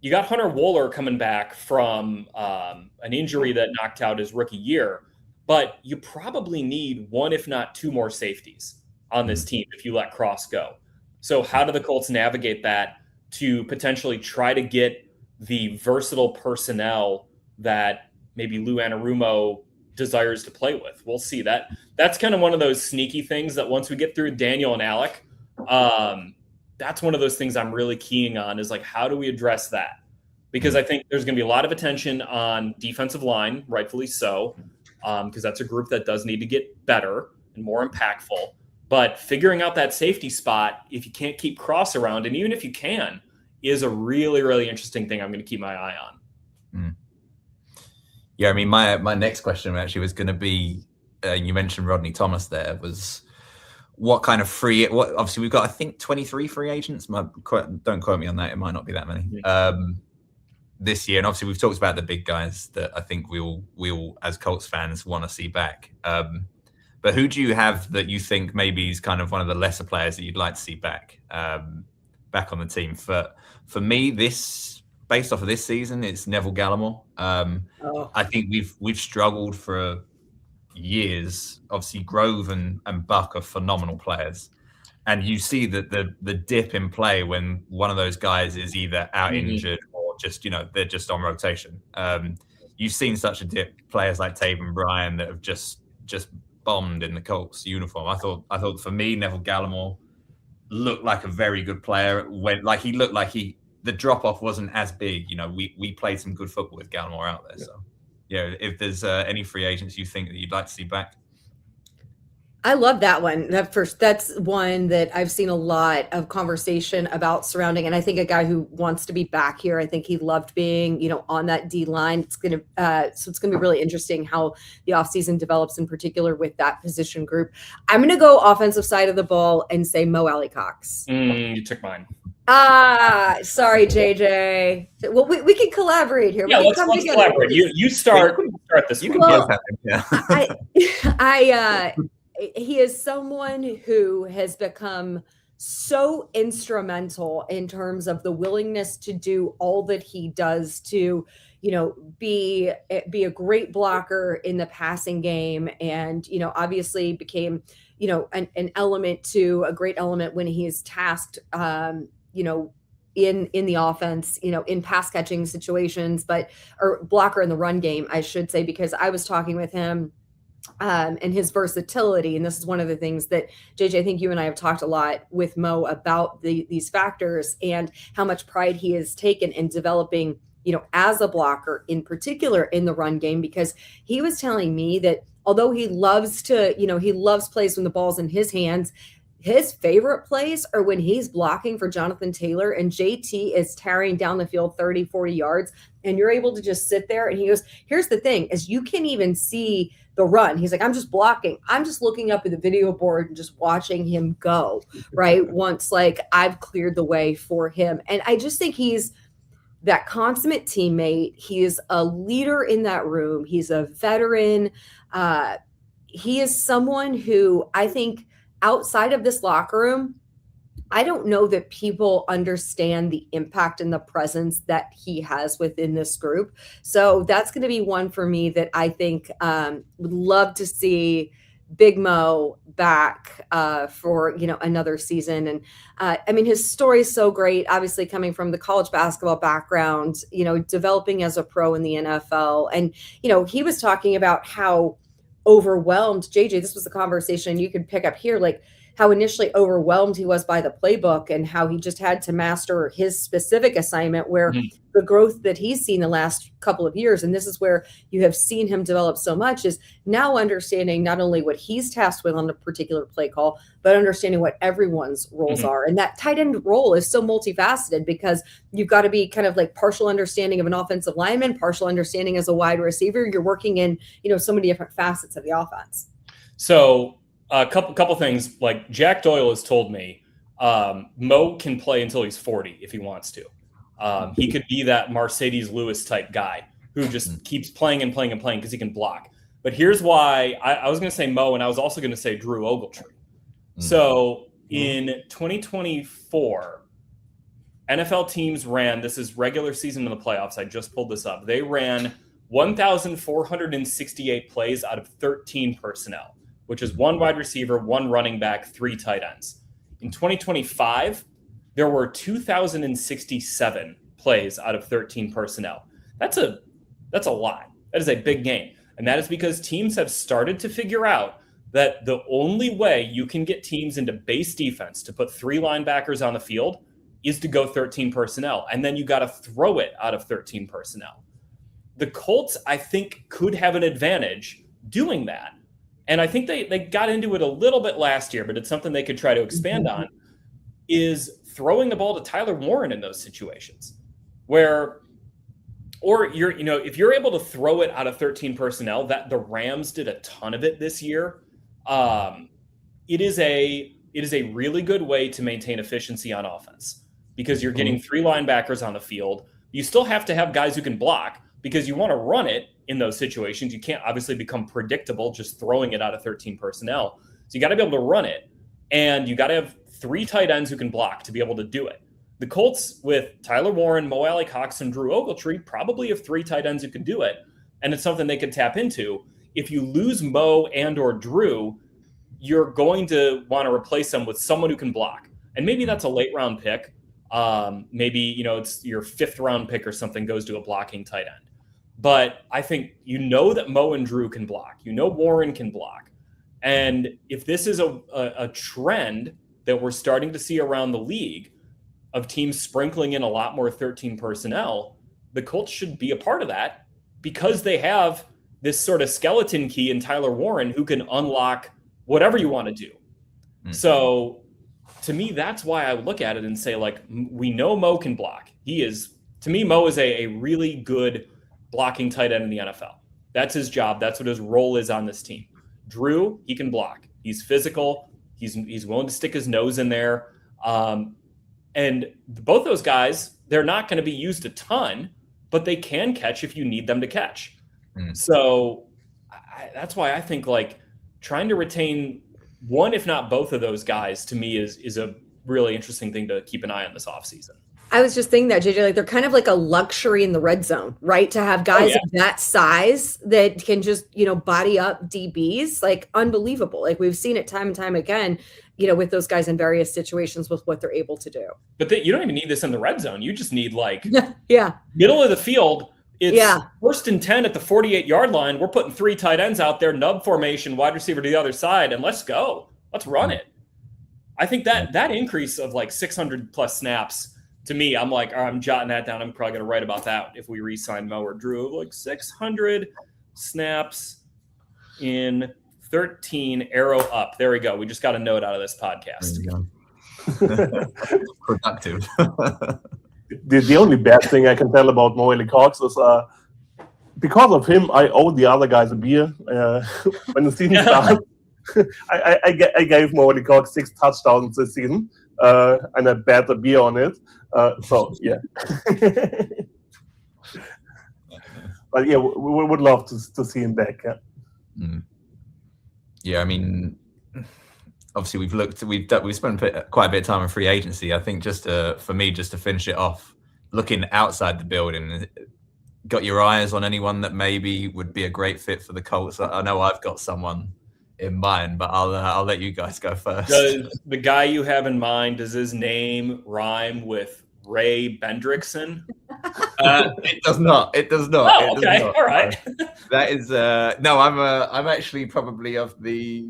You got Hunter Wohler coming back from an injury that knocked out his rookie year, but you probably need 1, if not 2 more safeties on this team if you let Cross go. So how do the Colts navigate that to potentially try to get the versatile personnel that maybe Lou Anarumo desires to play with? We'll see. That's kind of one of those sneaky things that once we get through Daniel and Alec, that's one of those things I'm really keying on, is like, how do we address that? Because I think there's going to be a lot of attention on defensive line, rightfully so, because that's a group that does need to get better and more impactful. But figuring out that safety spot, if you can't keep Cross around, and even if you can, is a really, really interesting thing I'm going to keep my eye on. Yeah, I mean, my next question actually was going to be, you mentioned Rodney Thomas there, was what kind of obviously we've got, I think, 23 free agents. Don't quote me on that. It might not be that many this year. And obviously we've talked about the big guys that I think we all as Colts fans want to see back. But who do you have that you think maybe is kind of one of the lesser players that you'd like to see back on the team? For me, based off of this season, it's Neville Gallimore. I think we've struggled for years, obviously Grove and Buck are phenomenal players. And you see that the dip in play when one of those guys is either out injured or just, they're just on rotation. You've seen such a dip, players like Taven Bryan that have just bombed in the Colts uniform. I thought for me, Neville Gallimore looked like a very good player. The drop off wasn't as big. We played some good football with Gallimore out there. Yeah. So, if there's any free agents you think that you'd like to see back. I love that one. That's one that I've seen a lot of conversation about surrounding, and I think a guy who wants to be back here. I think he loved being, on that D line. It's gonna be really interesting how the offseason develops, in particular with that position group. I'm gonna go offensive side of the ball and say Mo Alley-Cox. You took mine. Sorry, JJ. Well, we can collaborate here. Yeah, let's collaborate. You start this one. Well, he is someone who has become so instrumental in terms of the willingness to do all that he does to, be a great blocker in the passing game. And, obviously became, an element to a great element when he is tasked, in the offense, in pass catching situations, or blocker in the run game, I should say, because I was talking with him and his versatility. And this is one of the things that, JJ, I think you and I have talked a lot with Mo about these factors and how much pride he has taken in developing, as a blocker, in particular in the run game, because he was telling me that although he loves plays when the ball's in his hands, his favorite plays are when he's blocking for Jonathan Taylor and JT is tearing down the field 30, 40 yards. And you're able to just sit there. And he goes, here's the thing, is you can even see the run. He's like, I'm just blocking. I'm just looking up at the video board and just watching him go, right? Once I've cleared the way for him. And I just think he's that consummate teammate. He is a leader in that room. He's a veteran. He is someone who I think outside of this locker room, I don't know that people understand the impact and the presence that he has within this group. So that's going to be one for me that I think would love to see Big Mo back for, another season. And his story is so great, obviously coming from the college basketball background, developing as a pro in the NFL. And, he was talking about how overwhelmed, JJ, this was a conversation you could pick up here, how initially overwhelmed he was by the playbook and how he just had to master his specific assignment, where the growth that he's seen the last couple of years, and this is where you have seen him develop so much, is now understanding not only what he's tasked with on a particular play call, but understanding what everyone's roles are. And that tight end role is so multifaceted because you've got to be kind of partial understanding of an offensive lineman, partial understanding as a wide receiver. You're working in, so many different facets of the offense. So a couple things, Jack Doyle has told me Mo can play until he's 40 if he wants to. He could be that Mercedes Lewis type guy who just keeps playing and playing and playing because he can block. But here's why I was going to say Mo, and I was also going to say Drew Ogletree. So in 2024, NFL teams ran, this is regular season in the playoffs, I just pulled this up. They ran 1,468 plays out of 13 personnel, which is one wide receiver, one running back, 3 tight ends. In 2025, there were 2,067 plays out of 13 personnel. That's a lot. That is a big game. And that is because teams have started to figure out that the only way you can get teams into base defense to put 3 linebackers on the field is to go 13 personnel. And then you got to throw it out of 13 personnel. The Colts, I think, could have an advantage doing that. And I think they got into it a little bit last year, but it's something they could try to expand on, is throwing the ball to Tyler Warren in those situations where, or if you're able to throw it out of 13 personnel, that the Rams did a ton of it this year. It is a really good way to maintain efficiency on offense because you're getting 3 linebackers on the field. You still have to have guys who can block because you want to run it in those situations. You can't obviously become predictable just throwing it out of 13 personnel. So you got to be able to run it, and you got to have 3 tight ends who can block to be able to do it. The Colts with Tyler Warren, Mo Alley-Cox, and Drew Ogletree probably have 3 tight ends who can do it, and it's something they could tap into. if you lose Mo and or Drew, you're going to want to replace them with someone who can block. And maybe that's a late round pick. Maybe, it's your 5th round pick or something goes to a blocking tight end. But I think that Mo and Drew can block. Warren can block. And if this is a trend that we're starting to see around the league of teams sprinkling in a lot more 13 personnel, the Colts should be a part of that because they have this sort of skeleton key in Tyler Warren who can unlock whatever you want to do. Mm-hmm. So to me, that's why I would look at it and say, like, we know Mo can block. Mo is a really good blocking tight end in the NFL. That's his job. That's what his role is on this team. Drew, he can block. He's physical. He's willing to stick his nose in there. And both those guys, they're not going to be used a ton, but they can catch if you need them to catch. Mm. So that's why I think, like, trying to retain one, if not both of those guys, to me is a really interesting thing to keep an eye on this offseason. I was just thinking that, JJ, like, they're kind of like a luxury in the red zone, right? To have guys of that size that can just, body up DBs, like, unbelievable. Like, we've seen it time and time again, with those guys in various situations with what they're able to do. But you don't even need this in the red zone. You just need, like, middle of the field. It's 1st and 10 at the 48-yard line. We're putting 3 tight ends out there, nub formation, wide receiver to the other side, and let's go. Let's run it. I think that increase of like 600 plus snaps, to me, I'm like, I'm jotting that down. I'm probably going to write about that if we re-sign Mo or Drew. Like 600 snaps in 13, arrow up. There we go. We just got a note out of this podcast. Productive. The only bad thing I can tell about Mo Cox is because of him, I owe the other guys a beer. When the season started, I gave Mo Cox 6 touchdowns this season, and I bet a beer on it. So, yeah. But, yeah, we would love to see him back. Yeah. Mm. Yeah, I mean, obviously we've spent quite a bit of time in free agency. I think just to finish it off, looking outside the building, got your eyes on anyone that maybe would be a great fit for the Colts? I know I've got someone in mind, but I'll let you guys go first. Does the guy you have in mind, does his name rhyme with Ray Bendrickson? It does not. Oh, okay. All right. That is no. I'm actually probably of the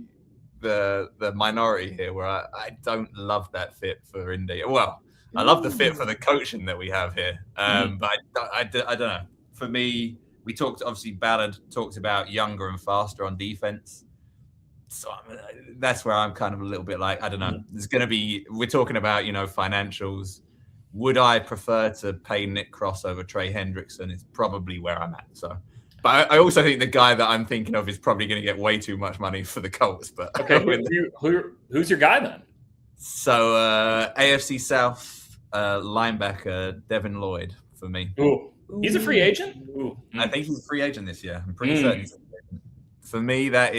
minority here, where I don't love that fit for Indy. Well, I love the fit for the coaching that we have here, but I don't know. For me, we talked, obviously Ballard talked about younger and faster on defense. So that's where I'm kind of a little bit like, I don't know. There's going to be, we're talking about, financials. Would I prefer to pay Nick Cross over Trey Hendrickson? Is probably where I'm at. So, but I also think the guy that I'm thinking of is probably going to get way too much money for the Colts. But okay, who's your guy then? So AFC South linebacker Devin Lloyd for me. Ooh. He's a free agent? Ooh. I think he's a free agent this year. I'm pretty certain. For me, that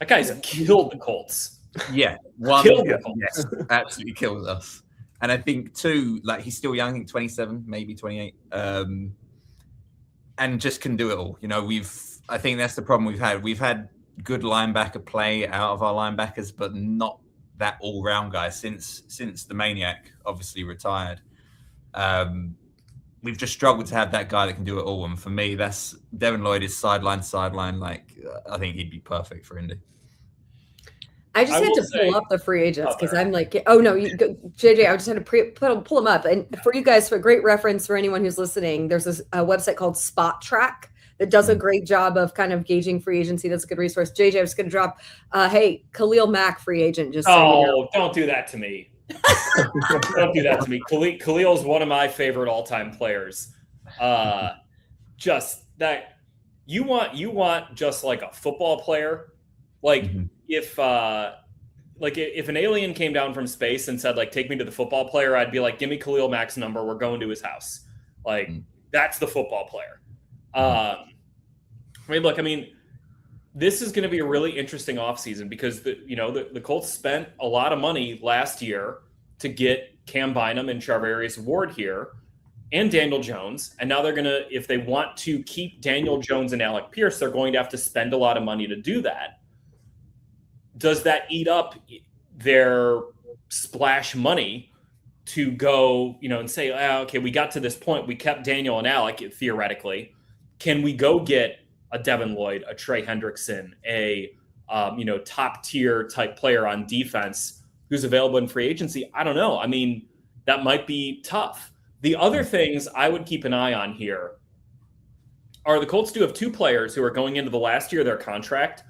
guy's killed the Colts. Yeah. Yes, absolutely kills us. And I think, too, like, he's still young, I think 27, maybe 28. And just can do it all. I think that's the problem we've had. We've had good linebacker play out of our linebackers, but not that all-round guy since the Maniac obviously retired. We've just struggled to have that guy that can do it all. And for me, that's Devin Lloyd is sideline to sideline. Like, I think he'd be perfect for Indy. I just had to pull up the free agents because I'm like, oh no, JJ, I just had to pull them up. And for you guys, for a great reference for anyone who's listening, there's a website called Spot Track that does a great job of kind of gauging free agency. That's a good resource. JJ, I was going to drop, hey, Khalil Mack, free agent. Just don't do that to me. Don't do that to me. Khalil's one of my favorite all-time players. Just that you want just like a football player, like if an alien came down from space and said, like, take me to the football player, I'd be like, give me Khalil Mack's number. We're going to his house. Like, that's the football player. This is going to be a really interesting offseason because the Colts spent a lot of money last year to get Cam Bynum and Charvarius Ward here. and Daniel Jones. And now they're going to, if they want to keep Daniel Jones and Alec Pierce, they're going to have to spend a lot of money to do that. Does that eat up their splash money to go, and say, okay, we got to this point. We kept Daniel and Alec, theoretically. Can we go get a Devin Lloyd, a Trey Hendrickson, a top tier type player on defense who's available in free agency? I don't know. I mean, that might be tough. The other things I would keep an eye on here are the Colts do have two players who are going into the last year of their contract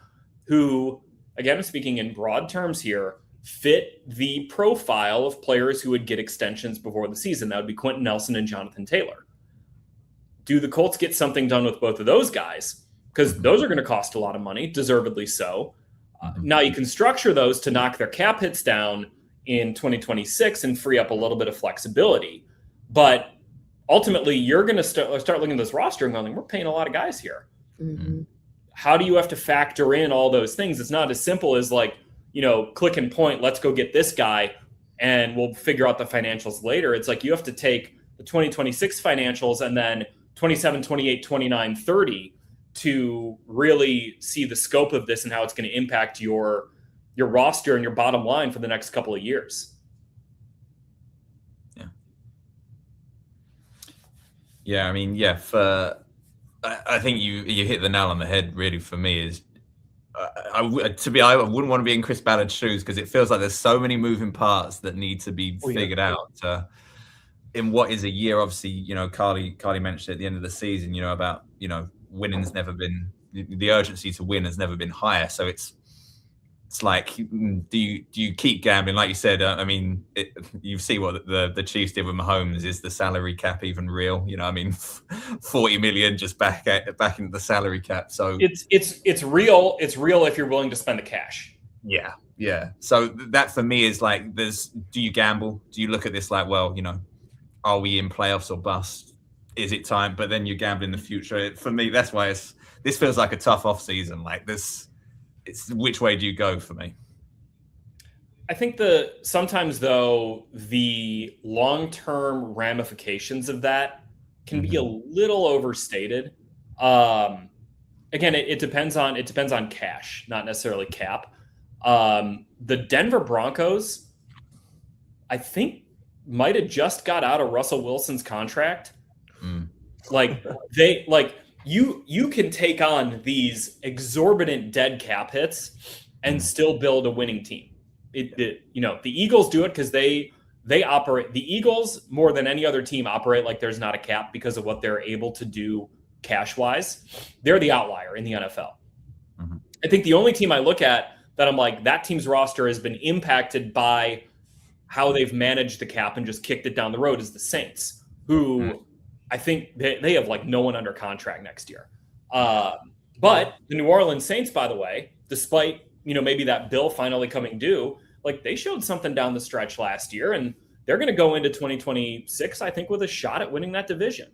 who, again, I'm speaking in broad terms here, fit the profile of players who would get extensions before the season. That would be Quentin Nelson and Jonathan Taylor. Do the Colts get something done with both of those guys? Because those are going to cost a lot of money, deservedly so. Now you can structure those to knock their cap hits down in 2026 and free up a little bit of flexibility. But ultimately, you're going to start looking at this roster and going, we're paying a lot of guys here. Mm-hmm. How do you have to factor in all those things? It's not as simple as like, click and point, let's go get this guy and we'll figure out the financials later. It's like you have to take the 2026 financials and then 27, 28, 29, 30 to really see the scope of this and how it's going to impact your roster and your bottom line for the next couple of years. Yeah. I mean, I think you hit the nail on the head. Really, for me, is I wouldn't want to be in Chris Ballard's shoes because it feels like there's so many moving parts that need to be figured out in what is a year. Obviously, Carly mentioned at the end of the season, about winning's never been, the urgency to win has never been higher. So it's like, do you keep gambling? Like you said, you see what the Chiefs did with Mahomes. Is the salary cap even real? 40 million just back into the salary cap. So it's real. It's real if you're willing to spend the cash. Yeah. So that for me is like, do you gamble? Do you look at this like, well, are we in playoffs or bust? Is it time? But then you gamble in the future. For me, that's why this feels like a tough off season. Like this. It's which way do you go for me? I think sometimes though the long-term ramifications of that can be a little overstated. Again, it depends on cash, not necessarily cap. The Denver Broncos, I think, might have just got out of Russell Wilson's contract. You can take on these exorbitant dead cap hits and still build a winning team. The Eagles do it because they operate. The Eagles, more than any other team, operate like there's not a cap because of what they're able to do cash wise. They're the outlier in the NFL. I think the only team I look at that I'm like, that team's roster has been impacted by how they've managed the cap and just kicked it down the road is the Saints, who I think they have like no one under contract next year. But the New Orleans Saints, by the way, despite, maybe that bill finally coming due, like they showed something down the stretch last year and they're going to go into 2026, I think, with a shot at winning that division.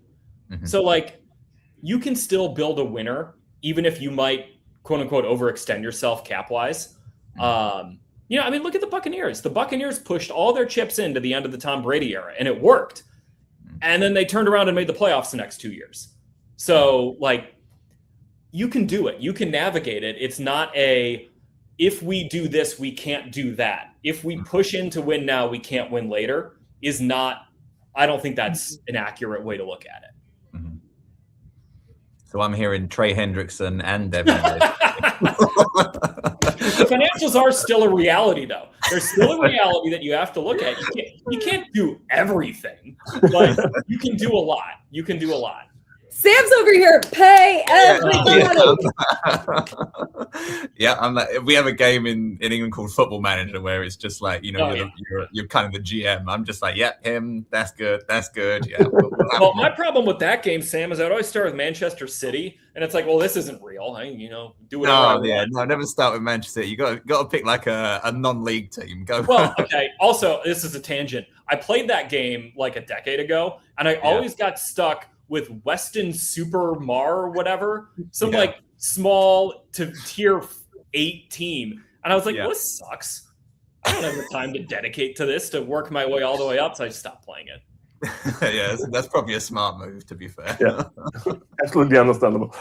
So like you can still build a winner, even if you might quote unquote overextend yourself cap wise. Look at the Buccaneers. The Buccaneers pushed all their chips into the end of the Tom Brady era and it worked. And then they turned around and made the playoffs the next 2 years. So, like, you can do it. You can navigate it. It's not if we do this, we can't do that. If we push in to win now, we can't win later is not – I don't think that's an accurate way to look at it. So I'm hearing Trey Hendrickson and Devin. The financials are still a reality, though. There's still a reality that you have to look at. You can't do everything, but you can do a lot. Sam's over here. Pay everybody. We have a game in England called Football Manager where it's just like, you're kind of the GM. I'm just like, him. That's good. Yeah. Well, my problem with that game, Sam, is I'd always start with Manchester City, and it's like, well, this isn't real. Do whatever. No, never start with Manchester City. You got to pick like a non-league team. Go. Well, okay. Also, this is a tangent. I played that game like a decade ago, and I always got stuck with Weston Supermar or whatever, some like small to tier 8 team. And I was like, well, this sucks. I don't have the time to dedicate to this to work my way all the way up. So I just stopped playing it. Yeah, that's probably a smart move, to be fair. Yeah, absolutely understandable.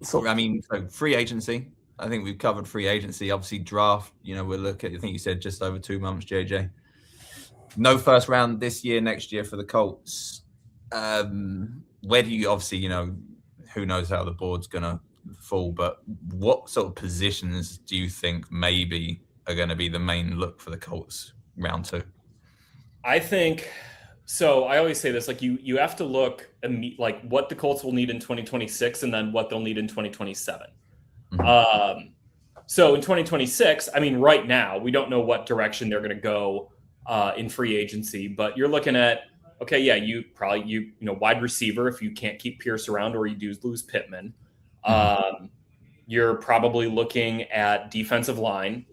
So free agency. I think we've covered free agency. Obviously, draft. We'll look at. I think you said just over 2 months, JJ. No first round this year, next year for the Colts. Where do you obviously, who knows how the board's gonna fall, but what sort of positions do you think maybe are going to be the main look for the Colts round 2? I think so. I always say this, like you have to look like what the Colts will need in 2026 and then what they'll need in 2027. Mm-hmm. So in 2026, I mean, right now we don't know what direction they're going to go in free agency, but you're looking at, okay, yeah, you probably wide receiver if you can't keep Pierce around or you do lose Pittman. You're probably looking at defensive line,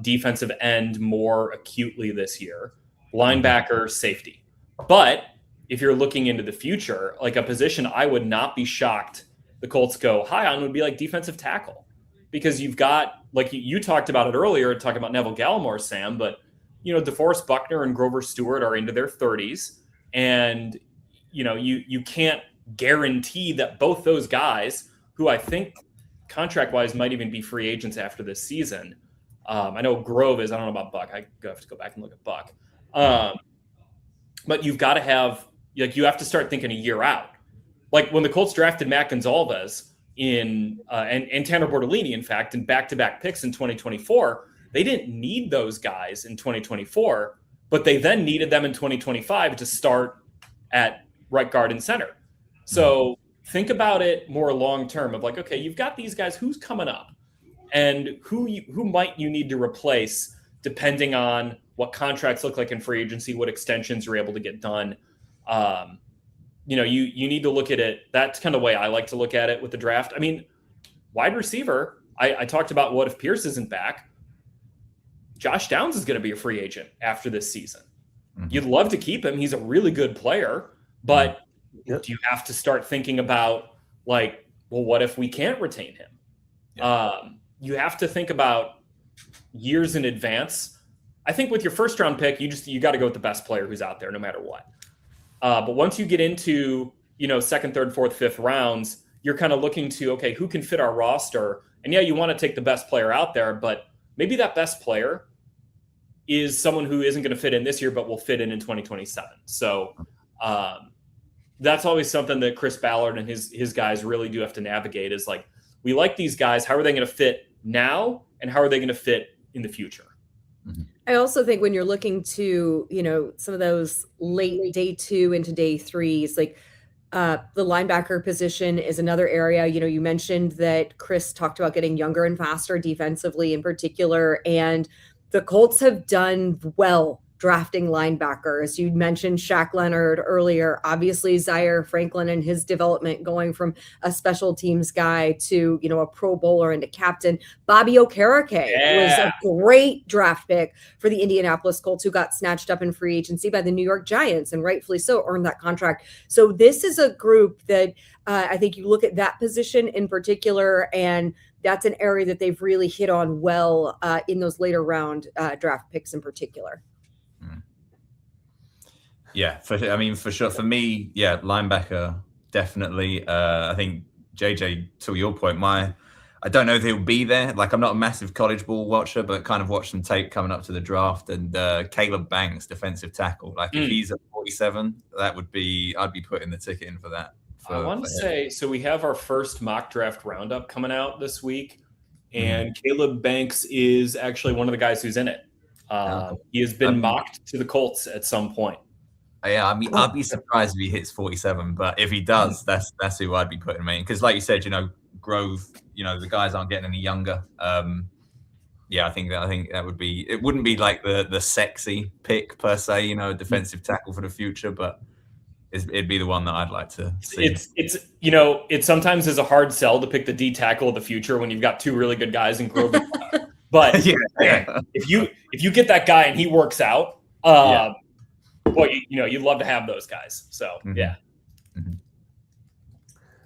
defensive end more acutely this year, linebacker, safety. But if you're looking into the future, like a position I would not be shocked the Colts go high on would be like defensive tackle, because you've got, like you talked about it earlier, talking about Neville Gallimore, Sam, but DeForest Buckner and Grover Stewart are into their 30s, and you can't guarantee that both those guys, who I think contract-wise might even be free agents after this season. I know Grove is. I don't know about Buck. I have to go back and look at Buck. But you've got to have, you have to start thinking a year out. Like when the Colts drafted Matt Gonzalez and Tanner Bortolini, in fact, in back-to-back picks in 2024, they didn't need those guys in 2024, but they then needed them in 2025 to start at right guard and center. So think about it more long-term of like, okay, you've got these guys, who's coming up and who might you need to replace depending on what contracts look like in free agency, what extensions you're able to get done. You need to look at it. That's kind of the way I like to look at it with the draft. I mean, wide receiver, I talked about what if Pierce isn't back. Josh Downs is going to be a free agent after this season. Mm-hmm. You'd love to keep him. He's a really good player, but do you have to start thinking about like, well, what if we can't retain him? You have to think about years in advance. I think with your first round pick, you got to go with the best player who's out there no matter what. But once you get into, second, third, fourth, fifth rounds, you're kind of looking to, okay, who can fit our roster? And yeah, you want to take the best player out there, but maybe that best player is someone who isn't going to fit in this year, but will fit in 2027. So that's always something that Chris Ballard and his guys really do have to navigate, is like, we like these guys. How are they going to fit now? And how are they going to fit in the future? Mm-hmm. I also think when you're looking to, some of those late day 2 into day 3s, like the linebacker position is another area. You mentioned that Chris talked about getting younger and faster defensively in particular, and the Colts have done well drafting linebackers. You mentioned Shaq Leonard earlier, obviously Zaire Franklin and his development going from a special teams guy to, a Pro Bowler and a captain. Bobby Okereke was a great draft pick for the Indianapolis Colts, who got snatched up in free agency by the New York Giants and rightfully so earned that contract. So this is a group that I think you look at that position in particular, and that's an area that they've really hit on well in those later round draft picks in particular. Yeah, for sure. For me, linebacker, definitely. I think, JJ, to your point, I don't know if he'll be there. Like, I'm not a massive college ball watcher, but kind of watched some tape coming up to the draft. And Caleb Banks, defensive tackle. Like, if he's at 47, I'd be putting the ticket in for that. I want to say, so we have our first mock draft roundup coming out this week. And Caleb Banks is actually one of the guys who's in it. He has been mocked to the Colts at some point. Yeah, I'd be surprised if he hits 47, but if he does, that's who I'd be putting him in. Because like you said, Grove, the guys aren't getting any younger. I think that would be, it wouldn't be like the sexy pick per se, defensive tackle for the future, but it'd be the one that I'd like to see. It sometimes is a hard sell to pick the D tackle of the future when you've got two really good guys in Grove. But if you get that guy and he works out, boy, you'd love to have those guys. So,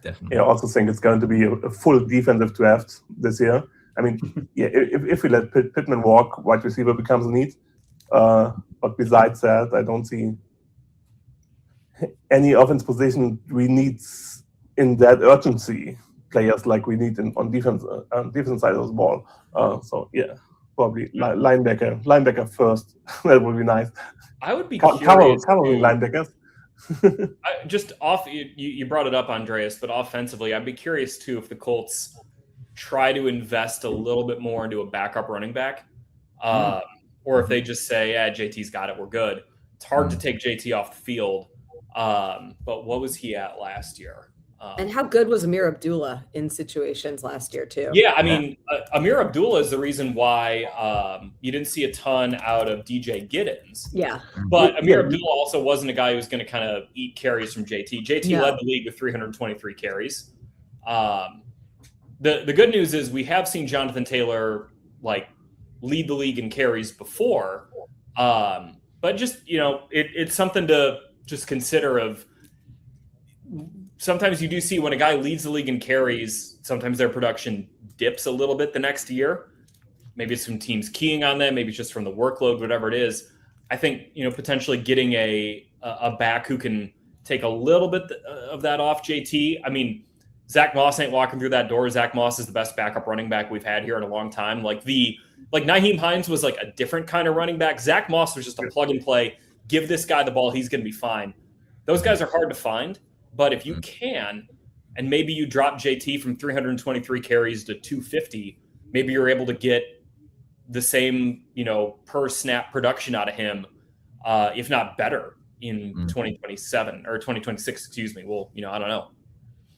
Definitely. I also think it's going to be a full defensive draft this year. I mean, yeah, if we let Pittman walk, wide receiver becomes a need. But besides that, I don't see any offense position we need in that urgency players like we need on defense side of the ball. So yeah, probably linebacker first. That would be nice. I would be curious. Covering linebackers. Just off, you brought it up, Andreas, but offensively, I'd be curious too if the Colts try to invest a little bit more into a backup running back, or if they just say, "Yeah, JT's got it, we're good." It's hard to take JT off the field, but what was he at last year? And how good was Amir Abdullah in situations last year too? Yeah, I mean, Amir Abdullah is the reason why you didn't see a ton out of DJ Giddens. Yeah. But Amir Abdullah also wasn't a guy who was going to kind of eat carries from JT. JT led the league with 323 carries. The good news is we have seen Jonathan Taylor like lead the league in carries before. But just, it's something to just consider of. Sometimes you do see when a guy leads the league in carries, sometimes their production dips a little bit the next year. Maybe it's from teams keying on them. Maybe it's just from the workload, whatever it is. I think, potentially getting a back who can take a little bit of that off JT. I mean, Zach Moss ain't walking through that door. Zach Moss is the best backup running back we've had here in a long time. Like Nyheim Hines was like a different kind of running back. Zach Moss was just a plug and play. Give this guy the ball. He's going to be fine. Those guys are hard to find. But if you can, and maybe you drop JT from 323 carries to 250, maybe you're able to get the same, per snap production out of him, if not better in 2027 or 2026, excuse me. Well, I don't know.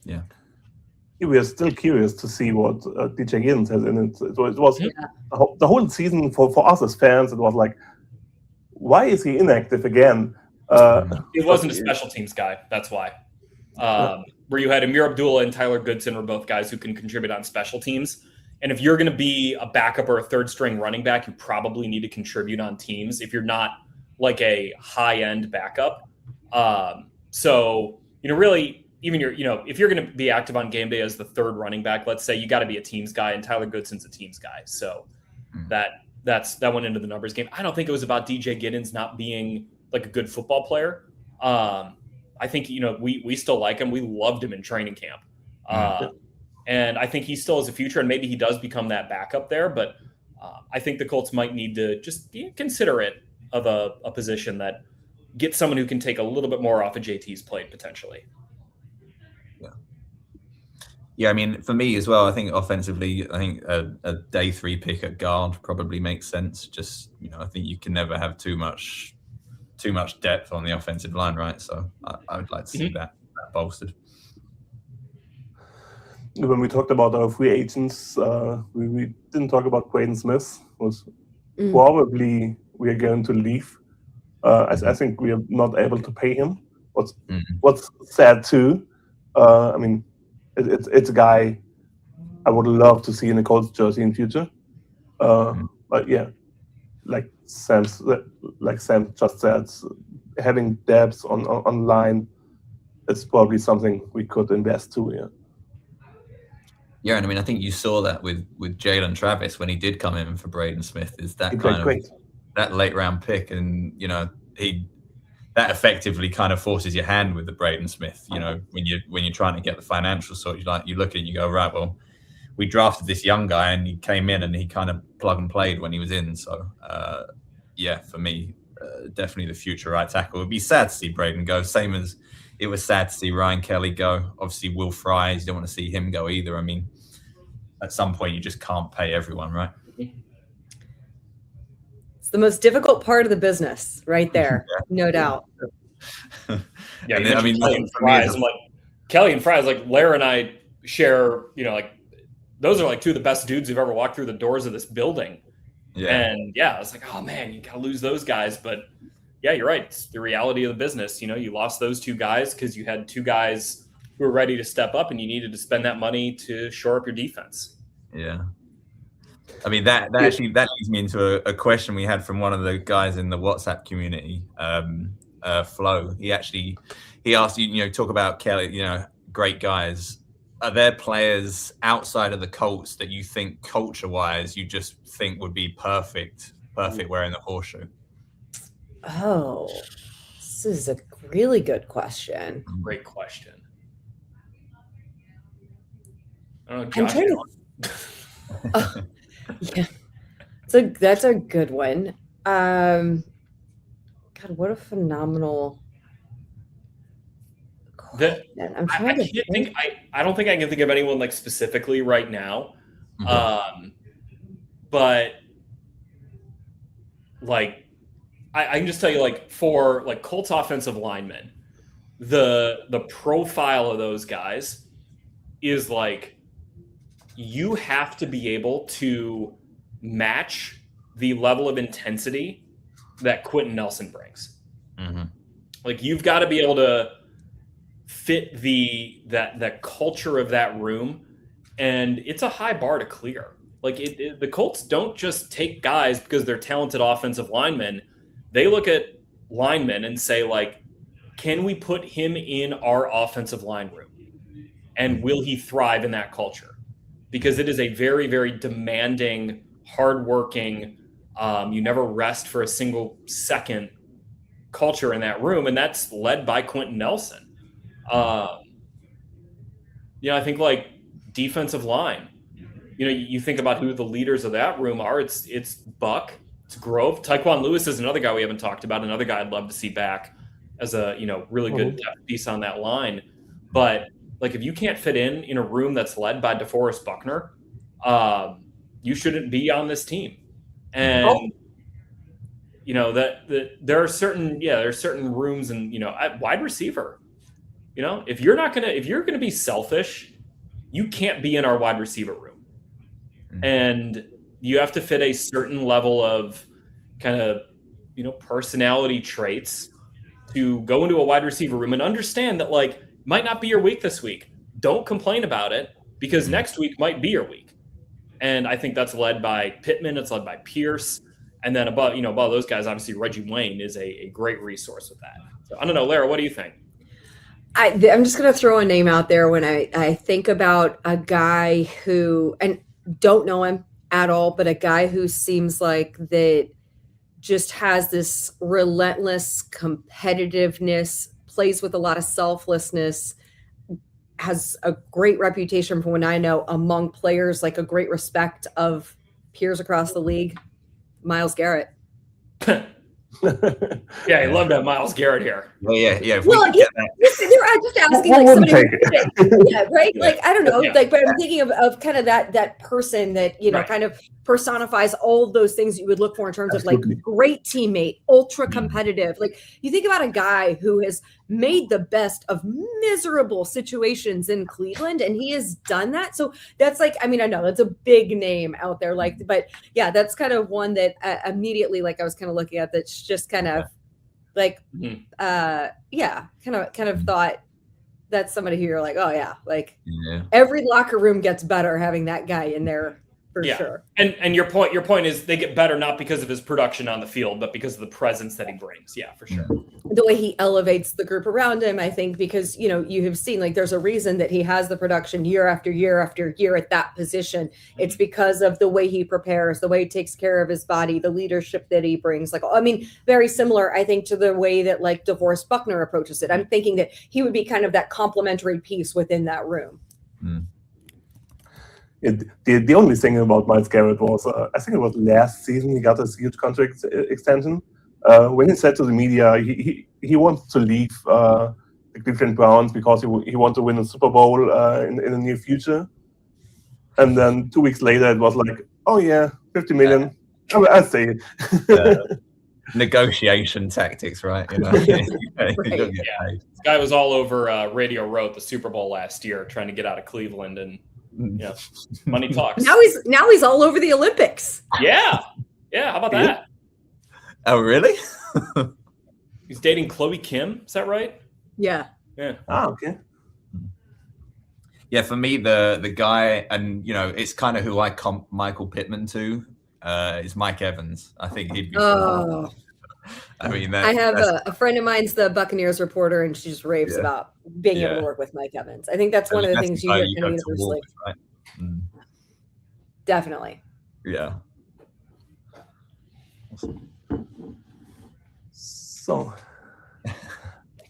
Yeah. We are still curious to see what DJ Giddens has in it. It was the whole season for us as fans. It was like, why is he inactive again? It wasn't a special teams guy. That's why. Where you had Amir Abdullah and Tyler Goodson were both guys who can contribute on special teams. And if you're going to be a backup or a third string running back, you probably need to contribute on teams if you're not like a high end backup. So, really, even if you're going to be active on game day as the third running back, let's say, you got to be a teams guy, and Tyler Goodson's a teams guy. So that went into the numbers game. I don't think it was about DJ Giddens not being like a good football player. I think, we still like him. We loved him in training camp. And I think he still has a future, and maybe he does become that backup there. But I think the Colts might need to just be considerate of a position that gets someone who can take a little bit more off of JT's plate potentially. Yeah, I mean, for me as well, I think offensively, a day 3 pick at guard probably makes sense. Just, I think you can never have too much depth on the offensive line, right? So I would like to see that bolstered. When we talked about our free agents, we didn't talk about Braden Smith. Was probably we are going to leave. I think we are not able to pay him. What's sad too. I mean, it's a guy I would love to see in a Colts jersey in future. But yeah, like Sam just said, having depth on line is probably something we could invest to. Yeah, and I mean, I think you saw that with Jalen Travis when he did come in for Braden Smith. Is that he kind of great. That late round pick, and that effectively kind of forces your hand with the Braden Smith. When you're trying to get the financial sort, you look at it and you go, right, well, we drafted this young guy and he came in and he kind of plug and played when he was in. So, for me, definitely the future right tackle. It would be sad to see Braden go, same as it was sad to see Ryan Kelly go. Obviously, Will Fries, you don't want to see him go either. I mean, at some point, you just can't pay everyone, right? It's the most difficult part of the business right there, no doubt. Yeah, I mean, Kelly and Fries, like Larra and I share, those are like two of the best dudes who've ever walked through the doors of this building. Yeah. And I was like, oh man, you gotta lose those guys. But yeah, you're right. It's the reality of the business. You lost those two guys because you had two guys who were ready to step up, and you needed to spend that money to shore up your defense. Yeah. I mean, that leads me into a question we had from one of the guys in the WhatsApp community, Flo. He asked, talk about Kelly, great guys. are there players outside of the Colts that you think culture-wise you just think would be perfect wearing the horseshoe? Oh, this is a really good question. Great question. I don't know, I'm Josh, trying to. Yeah, that's a good one. God, what a phenomenal. I'm trying to think. I don't think I can think of anyone like specifically right now. But like I can just tell you, like, for like Colts offensive linemen, the profile of those guys is like you have to be able to match the level of intensity that Quentin Nelson brings. Like, you've got to be able to fit that culture of that room, and it's a high bar to clear. Like, the Colts don't just take guys because they're talented offensive linemen. They look at linemen and say, like, can we put him in our offensive line room, and will he thrive in that culture? Because it is a very, very demanding, hardworking, you never rest for a single second culture in that room, and that's led by Quentin Nelson. I think, like, defensive line, you think about who the leaders of that room are. It's Buck, it's Grove. Tyquan Lewis is another guy we haven't talked about, another guy I'd love to see back as a really good depth piece on that line. But, like, if you can't fit in a room that's led by DeForest Buckner, you shouldn't be on this team. And there are certain rooms, and at wide receiver, if you're gonna be selfish, you can't be in our wide receiver room, and you have to fit a certain level of kind of personality traits to go into a wide receiver room, and understand that, like, might not be your week this week. Don't complain about it, because next week might be your week. And I think that's led by Pittman. It's led by Pierce. And then above those guys, obviously Reggie Wayne is a great resource with that. So I don't know, Larra, what do you think? I'm just going to throw a name out there when I think about a guy who, and don't know him at all, but a guy who seems like that just has this relentless competitiveness, plays with a lot of selflessness, has a great reputation from what I know among players, like a great respect of peers across the league. Miles Garrett. Yeah, I love that Miles Garrett here. Well, yeah. Well, they're just asking, like, somebody right? Yeah. Like, I don't know, Yeah. like, but I'm thinking of kind of that person that Right. kind of personifies all those things you would look for in terms Absolutely. of, like, great teammate, ultra competitive. Like, you think about a guy who has made the best of miserable situations in Cleveland, and he has done that. So that's, like, I mean, I know that's a big name out there, like, but yeah, that's kind of one that immediately, like, I was kind of looking at, that's just kind of like, kind of thought that's somebody who you're like, oh yeah, like, every locker room gets better having that guy in there for sure. And your point is they get better not because of his production on the field, but because of the presence that he brings. Yeah, for sure. The way he elevates the group around him, I think, because, you have seen, like, there's a reason that he has the production year after year after year at that position. It's because of the way he prepares, the way he takes care of his body, the leadership that he brings. Like, I mean, very similar, I think, to the way that, like, DeForest Buckner approaches it. I'm thinking that he would be kind of that complementary piece within that room. The only thing about Miles Garrett was, I think it was last season, he got this huge contract extension. When he said to the media he wants to leave the Cleveland Browns because he wants to win a Super Bowl in the near future. And then 2 weeks later, it was like, oh yeah, $50 million. I'll say it. Negotiation tactics, right? Right. This guy was all over Radio Row at the Super Bowl last year, trying to get out of Cleveland, and money talks. Now he's all over the Olympics. Yeah. How about that? Oh, really? He's dating Chloe Kim. Is that right? Yeah. Okay. Yeah, for me, the guy, and it's kind of who I comp Michael Pittman to, is Mike Evans. I think he'd be. I mean, I have a friend of mine's the Buccaneers reporter, and she just raves about being able to work with Mike Evans. I think that's one of the things you hear kind of universally. Right? Mm. Definitely. Yeah. So,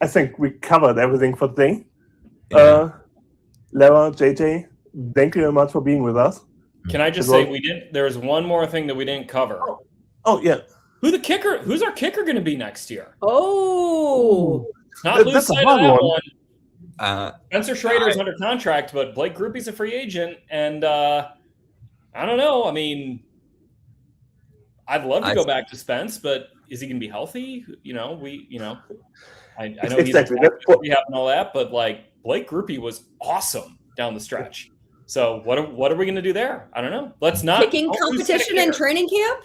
I think we covered everything for today. Yeah. Larra, JJ, thank you very much for being with us. Can I just say there's one more thing that we didn't cover. Oh yeah. Who's our kicker going to be next year? Oh, Not lose sight of that one. Spencer Schrader's under contract, but Blake Grupe's a free agent, and I don't know. I mean, I'd love to go back to Spence, but is he going to be healthy? I know Exactly. he's rehab and all that, but like Blake Grupe was awesome down the stretch. So what are we going to do there? I don't know. Let's not picking competition in training camp.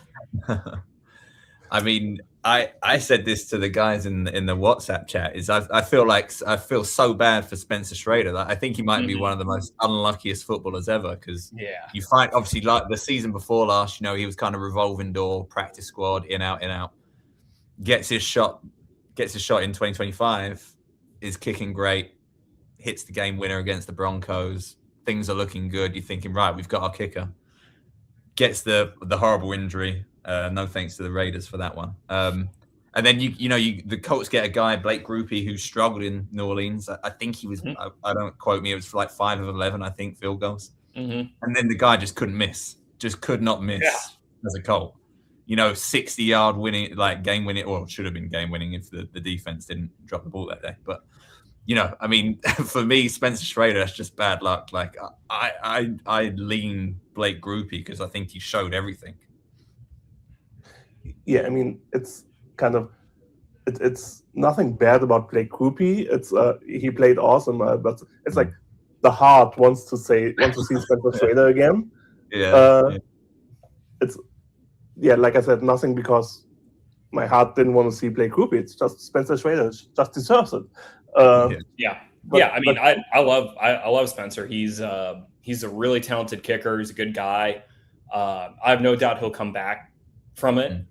I mean, I said this to the guys in the WhatsApp chat. Is I feel so bad for Spencer Schrader. I think he might be one of the most unluckiest footballers ever, because you find, obviously, like the season before last, he was kind of revolving door, practice squad, in out, gets his shot in 2025, is kicking great, hits the game winner against the Broncos. Things are looking good. You're thinking, right, we've got our kicker. Gets the horrible injury. No thanks to the Raiders for that one. And then the Colts get a guy, Blake Grupe, who struggled in New Orleans. I think he was. I don't quote me. It was like 5 of 11, I think, field goals. And then the guy just couldn't miss. Just could not miss as a Colt. 60-yard winning, like game winning, or should have been game winning if the defense didn't drop the ball that day. But I mean, for me, Spencer Schrader, that's just bad luck. Like I lean Blake Grupe because I think he showed everything. Yeah, I mean, it's kind of it's nothing bad about Blake Grupe. It's he played awesome, but it's like the heart wants to see Spencer Schrader again. It's like I said, nothing because my heart didn't want to see Blake Grupe. It's just Spencer Schrader just deserves it. I mean, I love Spencer. He's a really talented kicker. He's a good guy. I have no doubt he'll come back from it.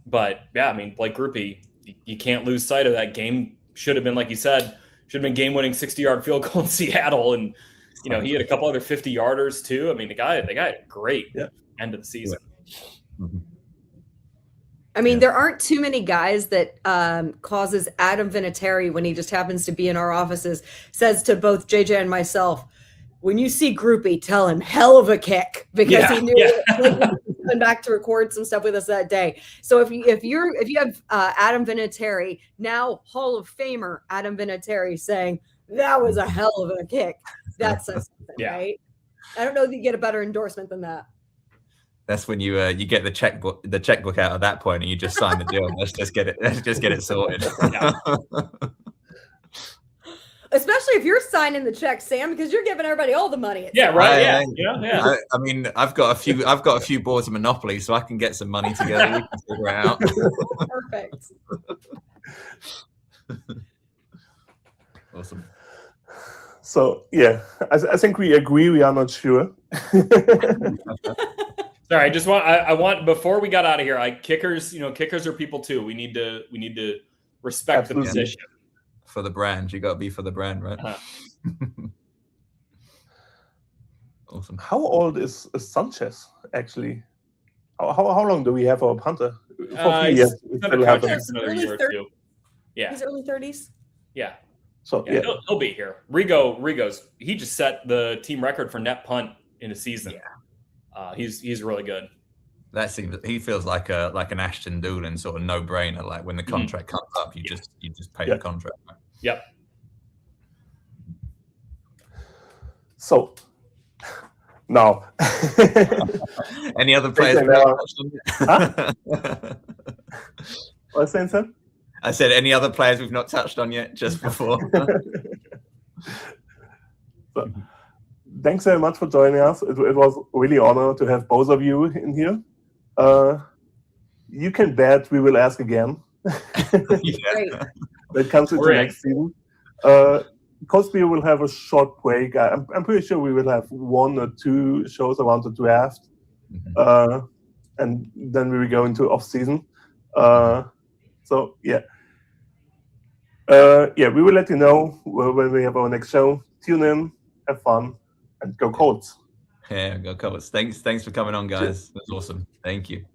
But I mean, Blake Grupe, you can't lose sight of that game. Should have been, like you said, should have been game-winning 60-yard field goal in Seattle, and he had a couple other 50-yarders too. I mean, the guy had a great end of the season. I mean, there aren't too many guys that causes Adam Vinatieri, when he just happens to be in our offices, says to both JJ and myself, when you see Grupe, tell him hell of a kick, because he knew it. Coming back to record some stuff with us that day. So if you have Adam Vinatieri, now Hall of Famer Adam Vinatieri, saying that was a hell of a kick, that says something, right? I don't know if you get a better endorsement than that. That's when you get the checkbook out at that point, and you just sign the deal. Let's just get it sorted. Especially if you're signing the check, Sam, because you're giving everybody all the money. Right. I mean, I've got a few boards of Monopoly, so I can get some money together. We can figure it out. Perfect. Awesome. So I think we agree. We are not sure. Sorry, I want before we got out of here, kickers are people too. We need to respect the position. For the brand, you got to be for the brand, right? Awesome. How old is Sanchez actually? How long do we have our punter? He's another year or two. Yeah, he's early 30s. Yeah. So he'll be here. Rigo's he just set the team record for net punt in a season. Yeah. He's really good. That seems he feels like an Ashton Doolin sort of no brainer. Like when the contract comes up, you just pay the contract. Right? Yep. So now, any other players? What's that, sir? I said any other players we've not touched on yet, just before. So, thanks very much for joining us. It was really an honor to have both of you in here. You can bet we will ask again. Great. When it comes into next season. Colts Beer will have a short break. I'm pretty sure we will have 1 or 2 shows around the draft. And then we will go into off season. So yeah. We will let you know when we have our next show. Tune in, have fun, and go Colts. Yeah, go Colts. Thanks for coming on, guys. That's awesome. Thank you.